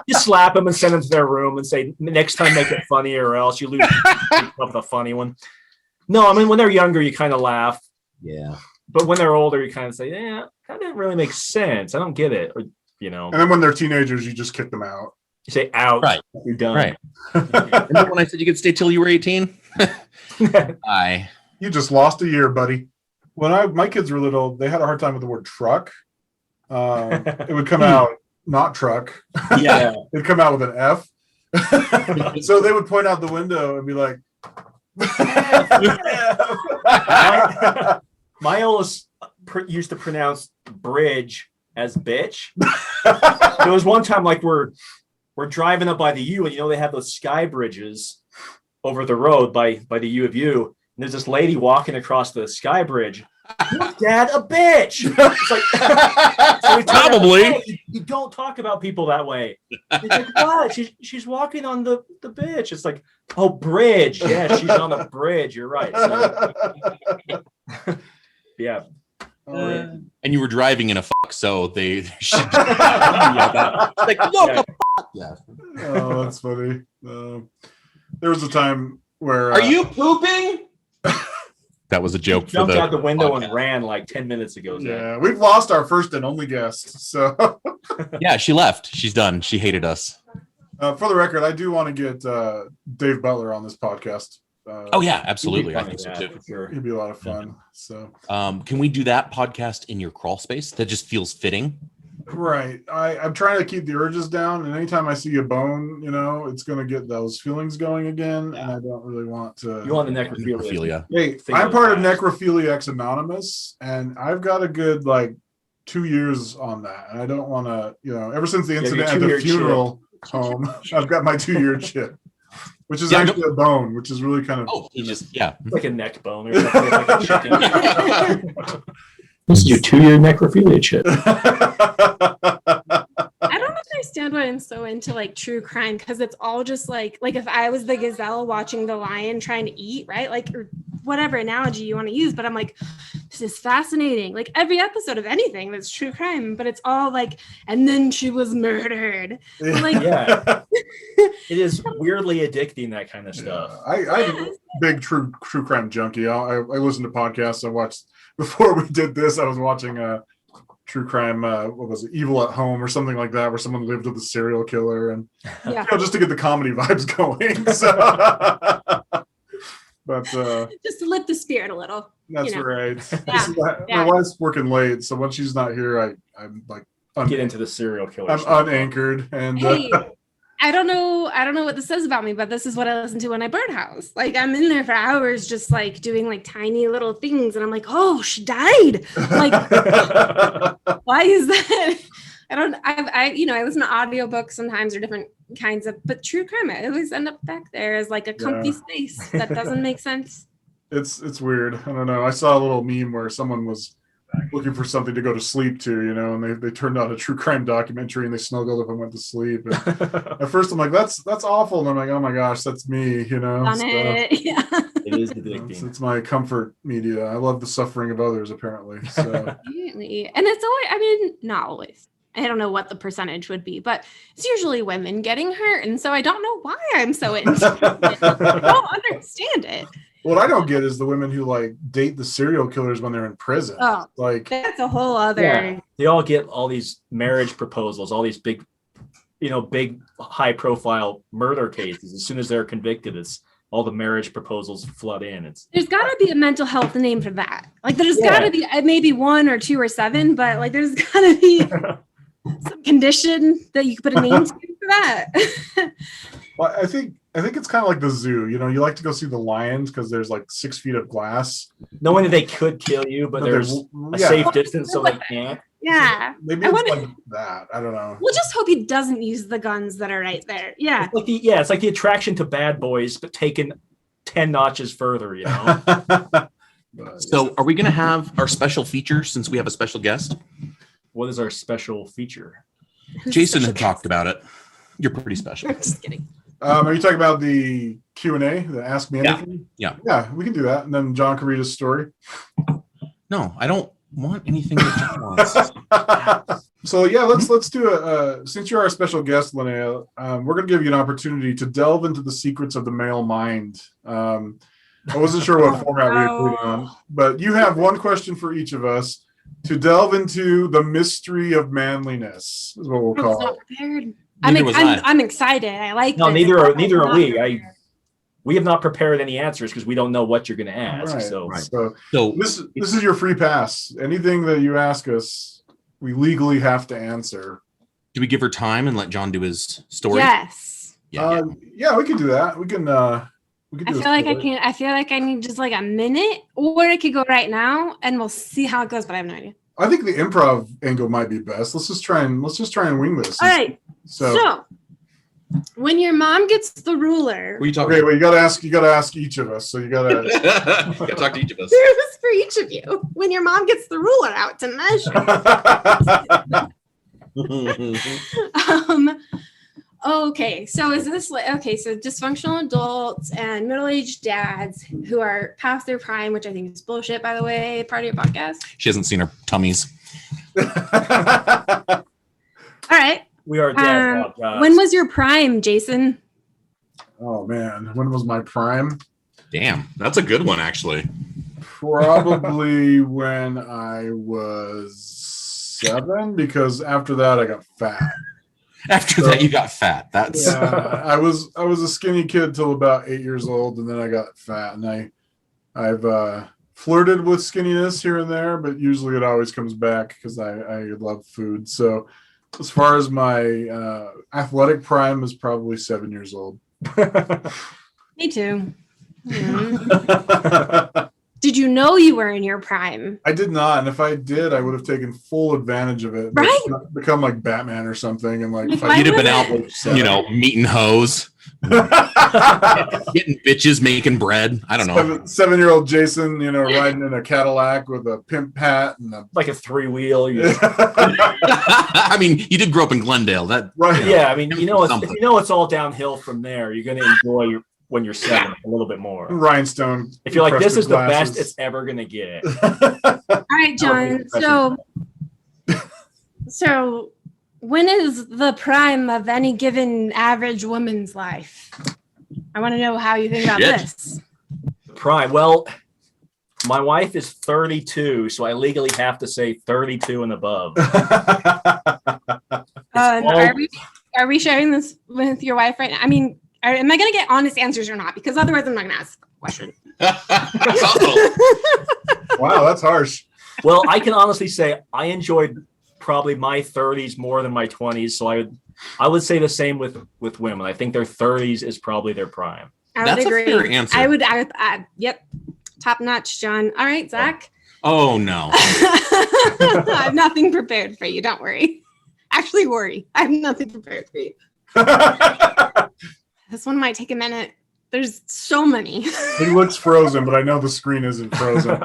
you slap them and send them to their room and say, next time make it funny, or else you lose up the funny one. No, I mean when they're younger, you kind of laugh. Yeah. But when they're older, you kind of say, "Yeah, that didn't really make sense. I don't get it." Or And then when they're teenagers, you just kick them out. you say, "Out, Right. you're done." Right. Remember when I said you could stay till you were 18? Bye. You just lost a year, buddy. When my kids were little, they had a hard time with the word truck. It would come out not truck. Yeah. It'd come out with an F. So they would point out the window and be like, My oldest used to pronounce bridge as bitch. There was one time like we're driving up by the U, and they have those sky bridges over the road by the U of U. And there's this lady walking across the sky bridge. Dad, a bitch. It's like, so we tell her, Probably. "Hey, you don't talk about people that way." He's like, what? She's walking on the bitch. It's like, oh, bridge. Yeah, she's on the bridge. You're right. So, yeah. And you were driving in a fuck, so they should like, look, Yeah. a fuck. Yeah. Oh, that's funny. There was a time where Are you pooping? That was a joke for Jumped the out the window podcast. and ran like 10 minutes ago. Zach. Yeah, we've lost our first and only guest. So Yeah, she left. She's done. She hated us. for the record, I do want to get Dave Butler on this podcast. Oh yeah, absolutely. I think so Yeah, too. for sure. He'd be a lot of fun. So Can we do that podcast in your crawl space? That just feels fitting. right, I'm trying to keep the urges down, and anytime I see a bone, it's going to get those feelings going again, and I don't really want to. You want the necrophilia? Necrophilia. Hey, Thing I'm of part of the past. Necrophiliacs Anonymous, and I've got a good 2 years on that, and I don't want to, ever since the your incident at 2-year the funeral home, I've got my 2-year chip, which is Yeah, I actually a bone, which is really kind of. Oh, he just yeah. It's like a neck bone or something, like a chicken. This is your 2-year necrophilia chip. I don't understand why I'm so into true crime because it's all just like if I was the gazelle watching the lion trying to eat, right? Or whatever analogy you want to use, but I'm like, this is fascinating. Like every episode of anything that's true crime, but it's all and then she was murdered. But, Yeah. It is weirdly addicting, that kind of stuff. I'm a big true crime junkie. I listen to podcasts. I watched before we did this. I was watching true crime. What was it? Evil at Home or something like that, where someone lived with a serial killer, and Yeah. just to get the comedy vibes going. So, but Just to lift the spirit a little. that's right. Yeah. My Yeah. wife's working late, so when she's not here, I'm get into the serial killer. I'm stuff. unanchored, and Hey, I don't know what this says about me, but this is what I listen to when I birdhouse. Like I'm in there for hours, just like doing like tiny little things, and I'm like, oh, she died. Like, why is that? I listen to audiobooks sometimes or different kinds of, but true crime, I always end up back there as like a comfy space that doesn't make sense. it's weird. I don't know. I saw a little meme where someone was looking for something to go to sleep to, and they turned out a true crime documentary and they snuggled up and went to sleep. And at first I'm like, that's awful. And I'm like, oh my gosh, that's me, Done it. Yeah. It is addicting. It's my comfort media. I love the suffering of others, apparently. So Apparently. And it's always, not always. I don't know what the percentage would be, but it's usually women getting hurt. And so I don't know why I'm so into it. I don't understand it. what I don't get is the women who like date the serial killers when they're in prison. Oh, Like that's a whole other. Yeah. They all get all these marriage proposals, all these big high profile murder cases. As soon as they're convicted, it's all the marriage proposals flood in. There's got to be a mental health name for that. Like there's got to be maybe 1 or 2 or 7, but like there's got to be some condition that you could put a name to for that. Well, I think it's kind of like the zoo. You like to go see the lions because there's like 6 feet of glass. Knowing that they could kill you, but there's a safe distance so they can't. Yeah. Maybe it's like that. I don't know. We'll just hope he doesn't use the guns that are right there. Yeah. It's like the attraction to bad boys, but taken 10 notches further, So are we going to have our special feature since we have a special guest? What is our special feature? Jason had talked about it. You're pretty special. I'm just kidding. Are you talking about the Q&A, the Ask Me Anything? Yeah. Yeah, we can do that. And then John can read his story. No, I don't want anything that John wants. So yeah, let's do since you're our special guest, Linnea, we're going to give you an opportunity to delve into the secrets of the male mind. I wasn't sure what format we were putting on, but you have one question for each of us to delve into the mystery of manliness, is what we'll I was call not it. prepared. Neither was I. I'm excited. I like No, this. neither are we. We have not prepared any answers because we don't know what you're going to ask. Right. So So this is your free pass. Anything that you ask us, we legally have to answer. Do we give her time and let John do his story? Yes. Yeah. Yeah, we can do that. We can. I feel like I need just like a minute, or it could go right now, and we'll see how it goes. But I have no idea. I think the improv angle might be best. Let's just try and wing this. All right. So when your mom gets the ruler, What are you talking okay, about? well, you gotta ask each of us. So you gotta. You gotta talk to each of us. this is for each of you. When your mom gets the ruler out to measure. Okay, so is this so dysfunctional adults and middle-aged dads who are past their prime, which I think is bullshit, by the way, part of your podcast. She hasn't seen her tummies. All right. we are dead. When was your prime, Jason? Oh man, when was my prime? Damn, that's a good one, actually. Probably when I was 7, because after that I got fat. After that, you got fat. That's Yeah, I was a skinny kid till about 8 years old, and then I got fat. And I've flirted with skinniness here and there, but usually it always comes back because I love food. So as far as my athletic prime is probably 7 years old. Me too. Did you know you were in your prime? I did not, and if I did, I would have taken full advantage of it. Right? Become like Batman or something, and like Why you'd have been was out, meeting hoes, getting bitches, making bread. I don't know. 7-year-old Jason, riding in a Cadillac with a pimp hat and like a 3-wheel. I mean, you did grow up in Glendale. That right. Yeah, I mean, it's all downhill from there. You're going to enjoy when you're 7 a little bit more. Rhinestone. If you're like, this is the glasses. best it's ever going to get. All right, John. So when is the prime of any given average woman's life? I want to know how you think about this. Prime. Well, my wife is 32, so I legally have to say 32 and above. Are we sharing this with your wife right now? I mean, am I going to get honest answers or not? Because otherwise I'm not going to ask a question. Wow, that's harsh. Well, I can honestly say I enjoyed probably my 30s more than my 20s. So I would say the same with women. I think their 30s is probably their prime. I That's would agree. a fair answer. Yep. Top notch, John. All right, Zach. Oh no. I have nothing prepared for you. Don't worry. Actually, worry. I have nothing prepared for you. This one might take a minute. There's so many. He looks frozen, but I know the screen isn't frozen.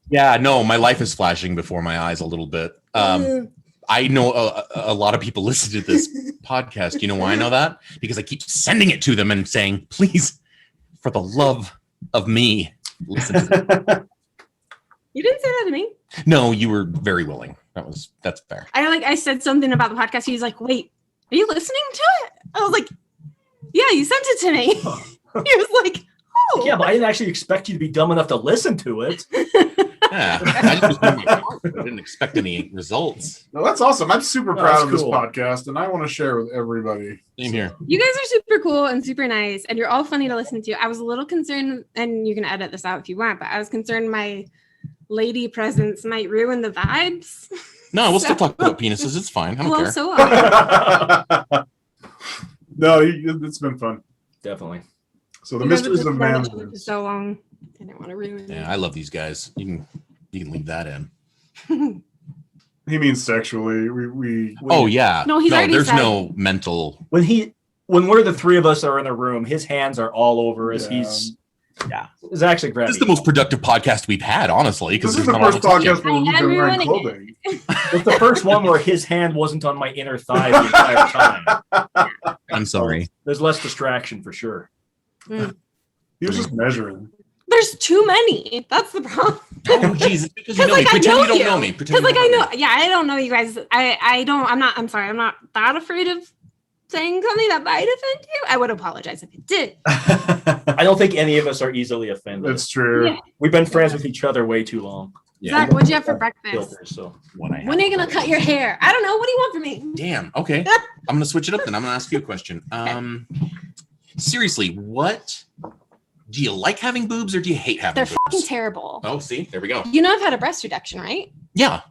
Yeah, no, my life is flashing before my eyes a little bit. I know a lot of people listen to this podcast. You know why I know that? Because I keep sending it to them and saying, please, for the love of me, listen to it. You didn't say that to me. No, you were very willing. That's fair. I said something about the podcast. He's like, wait, are you listening to it? I was like, yeah, you sent it to me. He was like, oh. Yeah, but I didn't actually expect you to be dumb enough to listen to it. Yeah, I just was I didn't expect any results. No, that's awesome. I'm super proud of this cool. podcast, and I want to share with everybody. Same here. You guys are super cool and super nice, and you're all funny to listen to. I was a little concerned, and you can edit this out if you want, but I was concerned my lady presence might ruin the vibes. No, we'll still talk about penises. It's fine. I don't care. So No, it's been fun. Definitely. So the mysteries of man. for so long. I didn't want to ruin it. Yeah, I love these guys. You can leave that in. He means sexually. We Oh yeah. No, he's already there's said- no mental. When we're the three of us are in the room, his hands are all over us. Yeah. It's actually great. This is the most productive podcast we've had, honestly, because This is there's the not first all this podcast where we've been wearing clothing. It's the first one where his hand wasn't on my inner thigh the entire time. I'm sorry. There's less distraction for sure. He was just measuring. There's too many. That's the problem. Oh Jesus, because you know me. Like, I Pretend know you don't you. know me. Pretend Because you like don't I know me. know, yeah, I don't know you guys. I'm sorry, I'm not that afraid of saying something that might offend you. I would apologize if it did. I don't think any of us are easily offended. It's true. Yeah. We've been friends with each other way too long. Yeah. Zach, what'd you have for breakfast? Filters, so. When When are you gonna cut your hair? I don't know. What do you want from me? Damn. Okay. I'm gonna switch it up then. I'm gonna ask you a question. Seriously, what do you like having boobs or do you hate having They're boobs? fucking terrible. Oh, see, there we go. You know I've had a breast reduction, right? Yeah,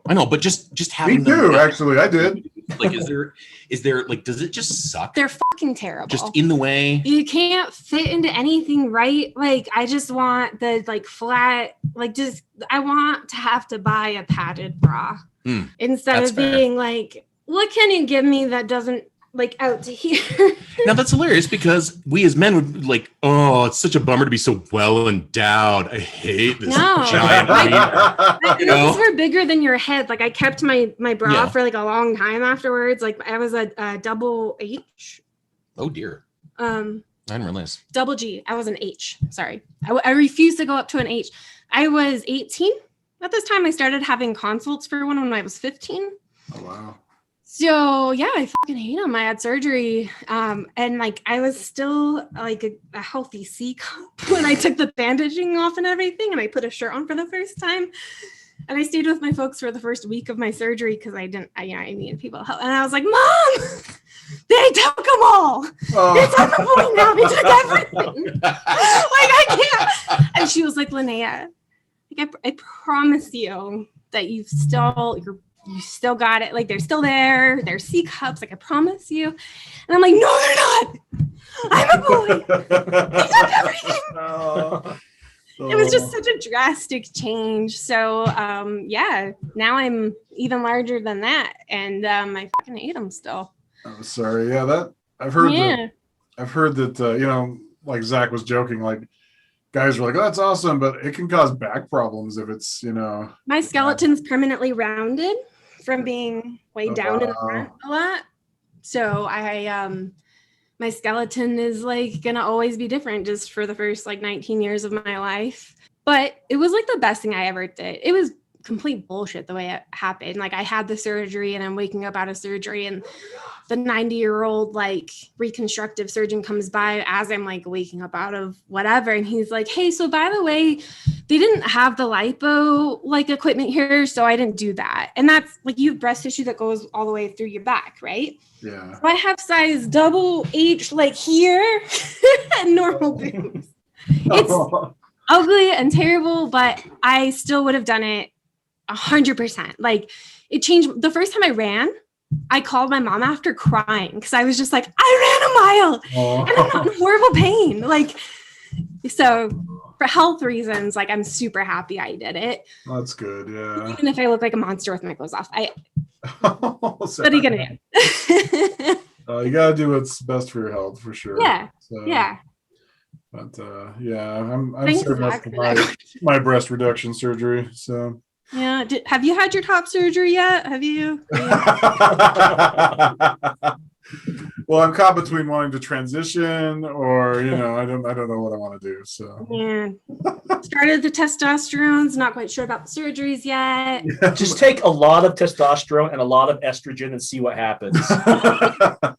I know, but just Me having them. too, actually. I did. Like, is there like, does it just suck? They're fucking terrible. Just in the way. You can't fit into anything right. Like I just want the like flat, like just I want to have to buy a padded bra instead That's of fair. being like, what can you give me that doesn't like out to here? Now that's hilarious because we as men would be like, oh, it's such a bummer to be so well endowed. I hate this No. giant wiener. You know? These were bigger than your head. Like I kept my bra Yeah. for like a long time afterwards. Like I was a double H. Oh dear, I I didn't realize. double G. I was an H. Sorry. I refused to go up to an H. I was 18 at this time. I started having consults for one when I was 15. Oh, wow. So yeah, I fucking hate them. I had surgery. And like I was still like a healthy C cup when I took the bandaging off and everything. And I put a shirt on for the first time. And I stayed with my folks for the first week of my surgery because I needed people help. And I was like, Mom, they took them all. It's at the point now. They took everything. Like I can't. And she was like, Linnea, like I promise you that you still got it. Like they're still there. They're C cups. Like I promise you. And I'm like, no, they're not. I'm a boy. They took everything. It was just such a drastic change. So yeah, now I'm even larger than that, and I fucking hate them still. I'm sorry. Yeah, that I've heard. Yeah. I've heard that. Like Zach was joking. Like guys are like, "Oh, that's awesome," but it can cause back problems if it's My skeleton's permanently rounded from being way down in the front a lot. So my skeleton is like gonna always be different just for the first like 19 years of my life. But it was like the best thing I ever did. It was complete bullshit the way it happened. Like I had the surgery and I'm waking up out of surgery and the 90-year-old like reconstructive surgeon comes by as I'm like waking up out of whatever. And he's like, hey, so by the way, they didn't have the lipo like equipment here. So I didn't do that. And that's like you have breast tissue that goes all the way through your back, right? Yeah. So I have size double H like here and normal boobs. It's ugly and terrible, but I still would have done it 100%. Like it changed. The first time I ran, I called my mom after crying because I was just like, I ran a mile and I'm in horrible pain. Like, so for health reasons, like I'm super happy I did it. That's good. Yeah. Even if I look like a monster with my clothes off, what are Sorry. you gonna do? You gotta do what's best for your health for sure. Yeah. So, Yeah. But yeah, I'm Thanks, saving up Zach, for for that. my breast reduction surgery. So Yeah. Have you had your top surgery yet? Have you? well, I'm caught between wanting to transition or I don't know what I want to do. So Yeah. Started the testosterones, not quite sure about the surgeries yet. Just take a lot of testosterone and a lot of estrogen and see what happens.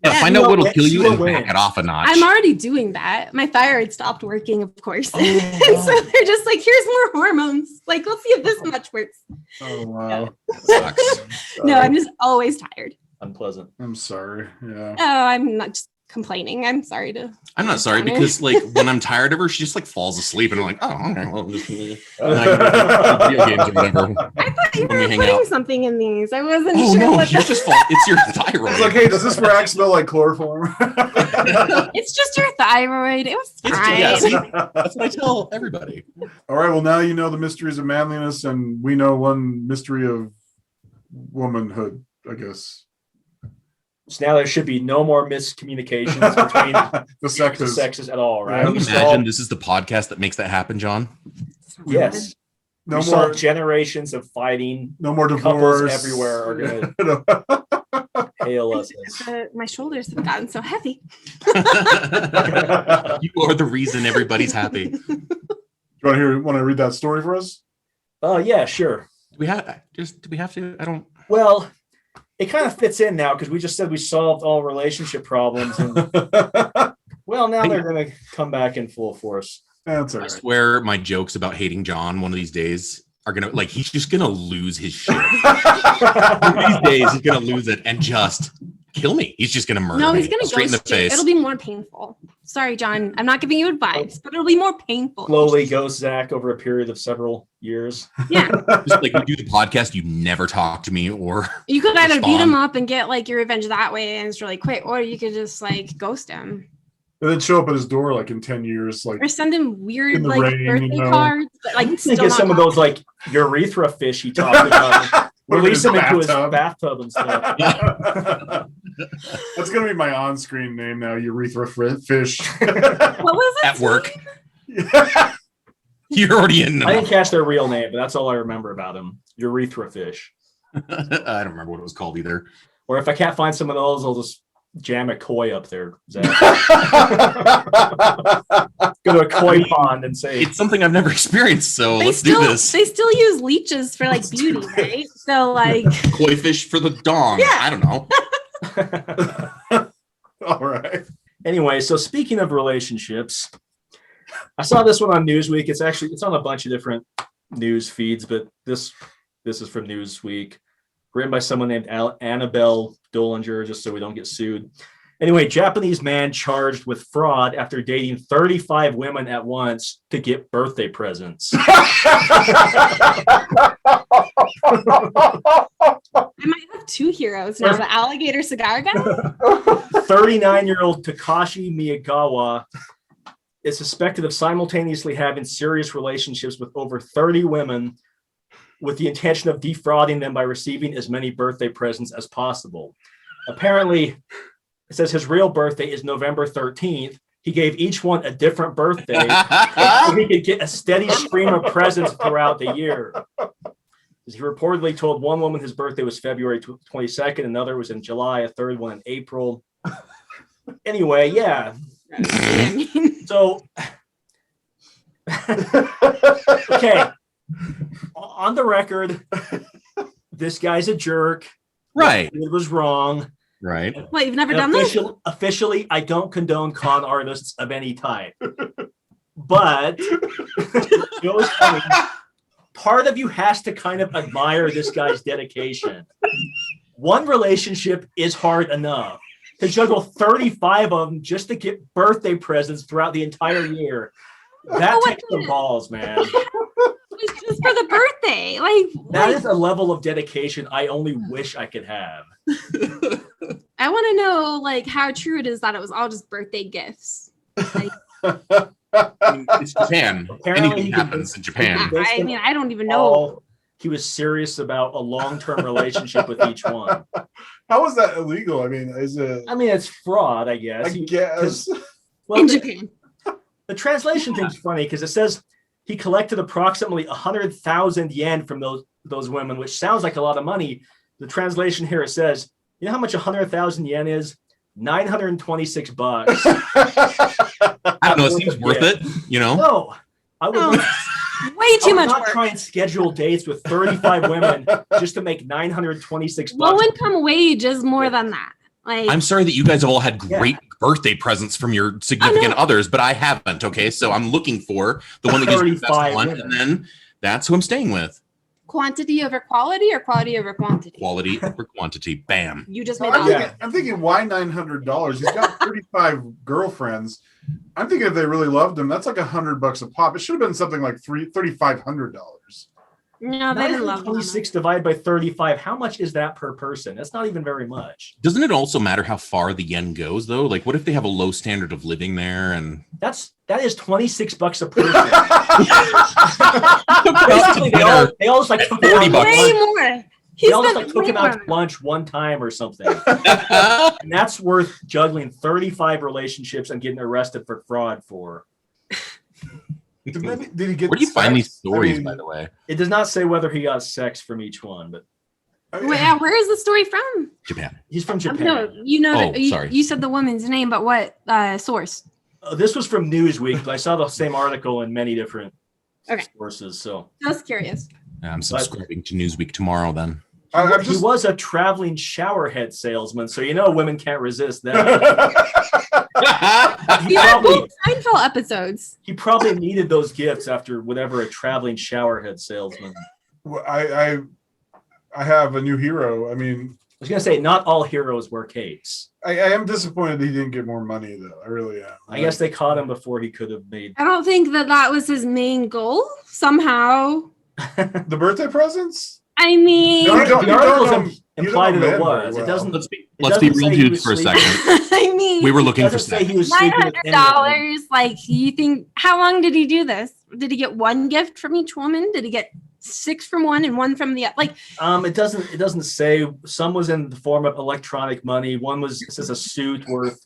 Yeah, find out what'll kill you and win. back it off a notch. I'm already doing that. My thyroid stopped working, of course. Oh, And so they're just like, here's more hormones. Like, let's see if this much works. oh wow. Sucks. No, I'm just always tired. Unpleasant. I'm sorry. Yeah. Oh, I'm not just complaining. I'm sorry to. I'm not sorry Honor. because like when I'm tired of her, she just like falls asleep and I'm like, oh, okay, well, just video games or whatever. I thought you When were we hang putting out. something in these. I wasn't Oh sure no, what you're just it's your thyroid. It's like, hey, does this rack smell like chloroform? It's just your thyroid. It was It's fine. yeah, see, that's what I tell everybody. All right. Well, now you know the mysteries of manliness, and we know one mystery of womanhood, I guess. So now there should be no more miscommunications between The the sexes. sexes at all, right? Yeah. Can you We imagine solved- this is the podcast that makes that happen, John? Yes. No we more. solved generations of fighting. No more Couples divorce. everywhere are gonna gonna. hail us. My shoulders have gotten so heavy. You are the reason everybody's happy. Do Want to read that story for us? Oh yeah, sure. we have to? I don't. Well, it kind of fits in now because we just said we solved all relationship problems, and well, now they're gonna come back in full force. That's all I right. swear my jokes about hating John one of these days are gonna like he's just gonna lose his shit. One of these days he's gonna lose it and just kill me. He's just gonna murder No, me he's gonna straight in the ghost you. face. It'll be more painful. Sorry, John. I'm not giving you advice, but it'll be more painful. Slowly ghost Zach over a period of several years. Yeah. Just like we do the podcast, you never talk to me or You could either beat Respond. him up and get like your revenge that way and it's really quick, or you could just like ghost him. And then show up at his door like in 10 years, like Or send him weird In the like rain, birthday cards, but like Think still of some not of those like urethra fish he talked about. Put 'em in Release his them into his bathtub. bathtub and stuff. That's gonna be my on-screen name now, urethra fish. What was it? at work. You're already in I didn't them. catch their real name, but that's all I remember about him. Urethra fish. I don't remember what it was called either. Or if I can't find some of those, I'll just jam a koi up there. Zach. Go to a koi pond and say, It's something I've never experienced, so They let's still do this. they still use leeches for like beauty, right? So like Koi fish for the dong. Yeah. I don't know. All right. Anyway, so speaking of relationships, I saw this one on Newsweek. It's on a bunch of different news feeds, but this is from Newsweek, written by someone named Annabelle Dollinger, just so we don't get sued. Anyway, Japanese man charged with fraud after dating 35 women at once to get birthday presents. I might have two heroes now, the alligator cigar guy. 39-year-old Takashi Miyagawa is suspected of simultaneously having serious relationships with over 30 women with the intention of defrauding them by receiving as many birthday presents as possible. Apparently, it says his real birthday is November 13th. He gave each one a different birthday so he could get a steady stream of presents throughout the year. He reportedly told one woman his birthday was February 22nd, another was in July, a third one in April. Anyway, yeah. I mean, So, okay. On the record, this guy's a jerk. Right. It was wrong. Right. what, you've never done this? Officially, I don't condone con artists of any type. But Joe's coming. Part of you has to kind of admire this guy's dedication. One relationship is hard enough. To juggle 35 of them just to get birthday presents throughout the entire year. That Oh, takes some balls, man. was just for the birthday. Like That is a level of dedication I only wish I could have. I want to know like how true it is that it was all just birthday gifts. Like, I mean, it's Japan. Apparently Anything he happens in Japan. I mean, I don't even know. He was serious about a long-term relationship with each one. How is that illegal? I mean, is it? I mean, it's fraud, I guess. I guess. Well, In Japan. the translation thing's funny because it says he collected approximately 100,000 yen from those women, which sounds like a lot of money. The translation here, it says, you know how much 100,000 yen is? $926. I don't know. It seems worth it, you know? No, I would. Oh, way too much not work. try and schedule dates with 35 women just to make $926. Low income wage is more than that. Like I'm sorry that you guys have all had great birthday presents from your significant others, but I haven't. Okay, so I'm looking for the one that gives me the best 35 one, women. and then that's who I'm staying with. quantity over quality or quality over quantity. Quality over quantity. Bam. You just made that. I'm thinking, why $900? He's got 35 girlfriends. I'm thinking if they really loved him, that's like $100 a pop. It should have been something like $3,500. No, they didn't love 26 divided by 35. How much is that per person? That's not even very much. Doesn't it also matter how far the yen goes, though? Like, what if they have a low standard of living there? And That is $26 a person. Basically, they all just like took him $40 out to bucks. Way lunch. more. They He all just spent like took way him out more. to lunch one time or something. And that's worth juggling 35 relationships and getting arrested for fraud for. Did he get where do you find these sex? stories, I mean, by the way? It does not say whether he got sex from each one, but Wait, yeah, where is the story from? Japan. he's from Japan. No, you know, Oh, you, sorry. you said the woman's name, but what source? This was from Newsweek, but I saw the same article in many different Okay. sources. So Just curious. I'm subscribing to Newsweek tomorrow then. I'm he just, was a traveling shower head salesman, so you know women can't resist that. he, You have probably, both Seinfeld episodes. he probably needed those gifts after whatever a traveling shower head salesman. I have a new hero. I mean, I was gonna say not all heroes wear capes. I am disappointed he didn't get more money, though. I really am. I guess they caught him before he could have made. I don't think that was his main goal. Somehow, The birthday presents? I mean, No, you don't- the you articles don't know- you implied don't that know it men very was. It well. doesn't. Let's be It let's be doesn't real say he dudes was for a sleeping. second. I mean, We were looking for Doesn't say sex. he was sleeping with any of them. $900. Like, you think? How long did he do this? Did he get one gift from each woman? Did he get 6 from one and 1 from the other? Like, It doesn't say. Some was in the form of electronic money. One was, it says, a suit worth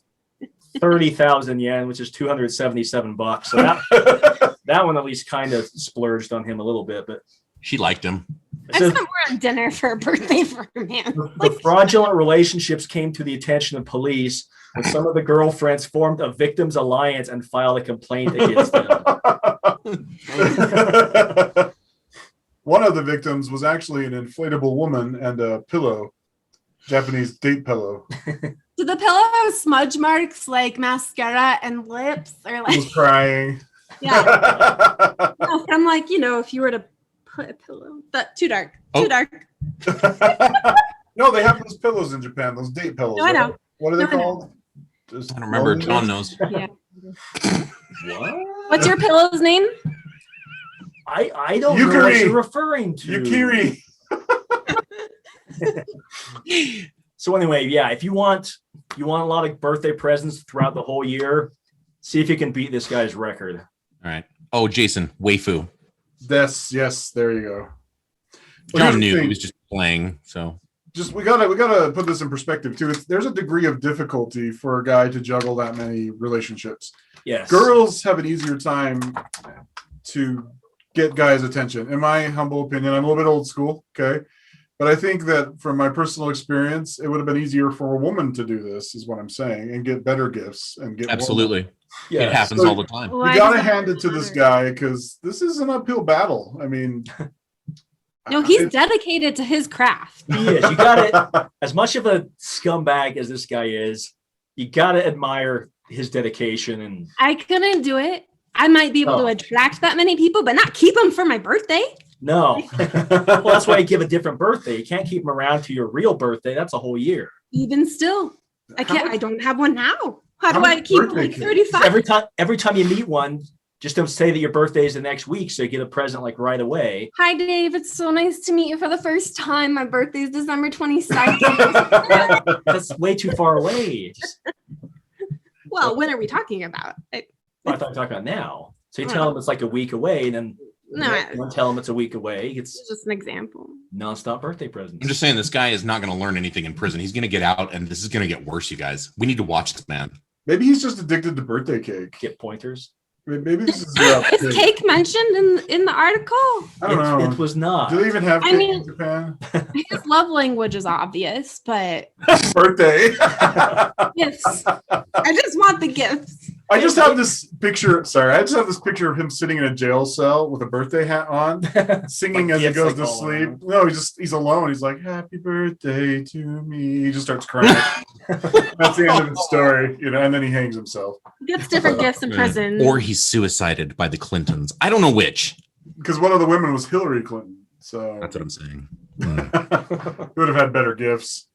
30,000 yen, which is $277. So that one at least kind of splurged on him a little bit. But She liked him. it I says, spent more on dinner for a birthday for a man. the fraudulent relationships came to the attention of police, and some of the girlfriends formed a victims alliance and filed a complaint against them. One of the victims was actually an inflatable woman and a pillow, Japanese date pillow. Did the pillow have smudge marks like mascara and lips, or He like? was crying. Yeah, no, I'm like, if you were to put a pillow, that too dark, Oh. too dark. No, they have those pillows in Japan, those date pillows. No, I know. What are they No, I know. called? Just I don't remember. loneliness? John knows. Yeah. What? What's your pillow's name? I don't know what Yukari. you're referring to. Yukiri. So anyway, yeah, if you want a lot of birthday presents throughout the whole year, see if you can beat this guy's record. All right. Oh, Jason, waifu. Yes, there you go. Well, here's John the knew thing. he was just playing. So Just we gotta put this in perspective too. There's a degree of difficulty for a guy to juggle that many relationships. Yes. Girls have an easier time to get guys' attention. In my humble opinion, I'm a little bit old school, okay? But I think that from my personal experience, it would have been easier for a woman to do this, is what I'm saying, and get better gifts and get more absolutely, Yes. it happens So- all the time. You gotta hand it to this guy because this is an uphill battle. I mean, No, he's dedicated to his craft. He is. You got it. As much of a scumbag as this guy is, you got to admire his dedication. And I couldn't do it. I might be able to Oh. attract that many people, but not keep them for my birthday. no, well, that's why you give a different birthday. You can't keep him around to your real birthday. That's a whole year. Even still, I can't. I don't have one now. How do how I much keep birthday like cake? 35? Every time you meet one, Just don't say that your birthday is the next week, so you get a present like right away. Hi, Dave. It's so nice to meet you for the first time. My birthday is December 22nd. That's way too far away. Well, when are we talking about? I thought you were talking about now. So you tell them it's like a week away, and then you tell them it's a week away. It's just an example. Nonstop birthday presents. I'm just saying this guy is not going to learn anything in prison. He's going to get out, and this is going to get worse, you guys. We need to watch this man. Maybe he's just addicted to birthday cake. Get pointers. Maybe this is Is cake mentioned in the article? I don't know. It was not. Do they even have cake in Japan? His love language is obvious, but Birthday. gifts. I just want the gifts. I just have this picture. Sorry, I just have this picture of him sitting in a jail cell with a birthday hat on, singing Like as he gifts, goes like, to all sleep. around. No, he's alone. He's like, "Happy birthday to me." He just starts crying. That's the end of the story, and then he hangs himself. Gets different gifts in prison. Or he's suicided by the Clintons. I don't know which. Because one of the women was Hillary Clinton, so That's what I'm saying. he would have had better gifts.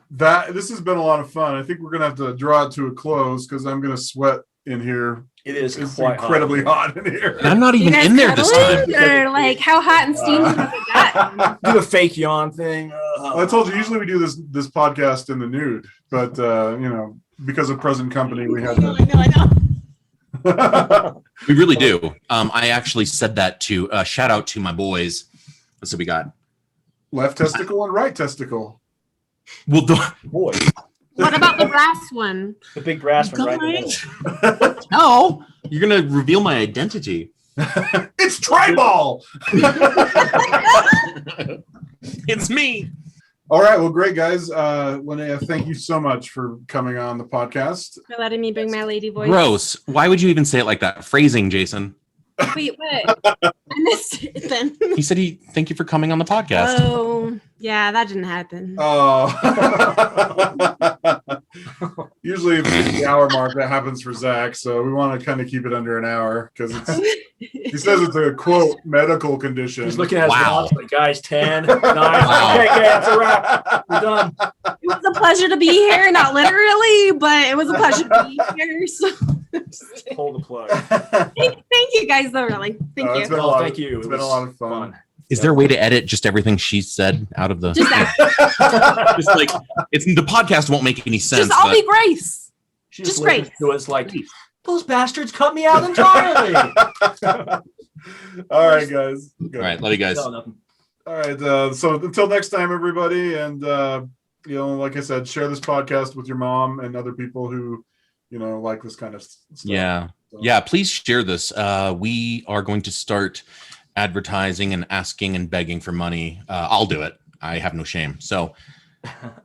This has been a lot of fun. I think we're gonna have to draw it to a close because I'm gonna sweat in here. It is It's quite incredibly hot in here. And I'm not You even guys in there this cuddling? time. Or like, how hot and steamy has it gotten? Do a fake yawn thing. Well, I told you usually we do this podcast in the nude, but because of present company, we had I know. We really do. I actually said that to shout out to my boys. So we got. left testicle and right testicle. Well, Boy, What about the brass one? the big brass one right in the middle. no, you're gonna reveal my identity. It's tribal. It's me. All right, well, great guys. Linnea, thank you so much for coming on the podcast. For letting me bring my lady voice. Gross. Why would you even say it like that? Phrasing, Jason. Wait, what? I missed it then. He said thank you for coming on the podcast. Oh, yeah, that didn't happen. Oh. Usually it's the hour mark that happens for Zach, so we want to kind of keep it under an hour because he says it's a quote medical condition. He's looking at his Wow. watch, like, guys, 10, 9. Okay, that's a wrap. We're done. It was a pleasure to be here, not literally, but it was a pleasure to be here. So Hold the plug. thank you guys, though, really. Thank It's you. been a lot. Thank you. It's It been a was lot of fun. Is there a way to edit just everything she said out of the? Just that. Just like the podcast won't make any sense. Just I'll but be Grace. She Just listens great. to us like, those bastards cut me out entirely. All right, guys. Good. all right, love you guys. No, nothing. All right. So until next time, everybody, and like I said, share this podcast with your mom and other people who, like this kind of stuff. Yeah. So- Yeah, please share this. We are going to start advertising and asking and begging for money. I'll do it. I have no shame. So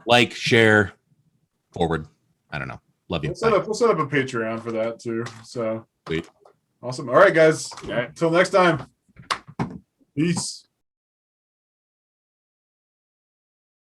like, share, forward. I don't know. Love you. We'll set up a Patreon for that too. So Sweet. Awesome. All right, guys. Until next time. Peace.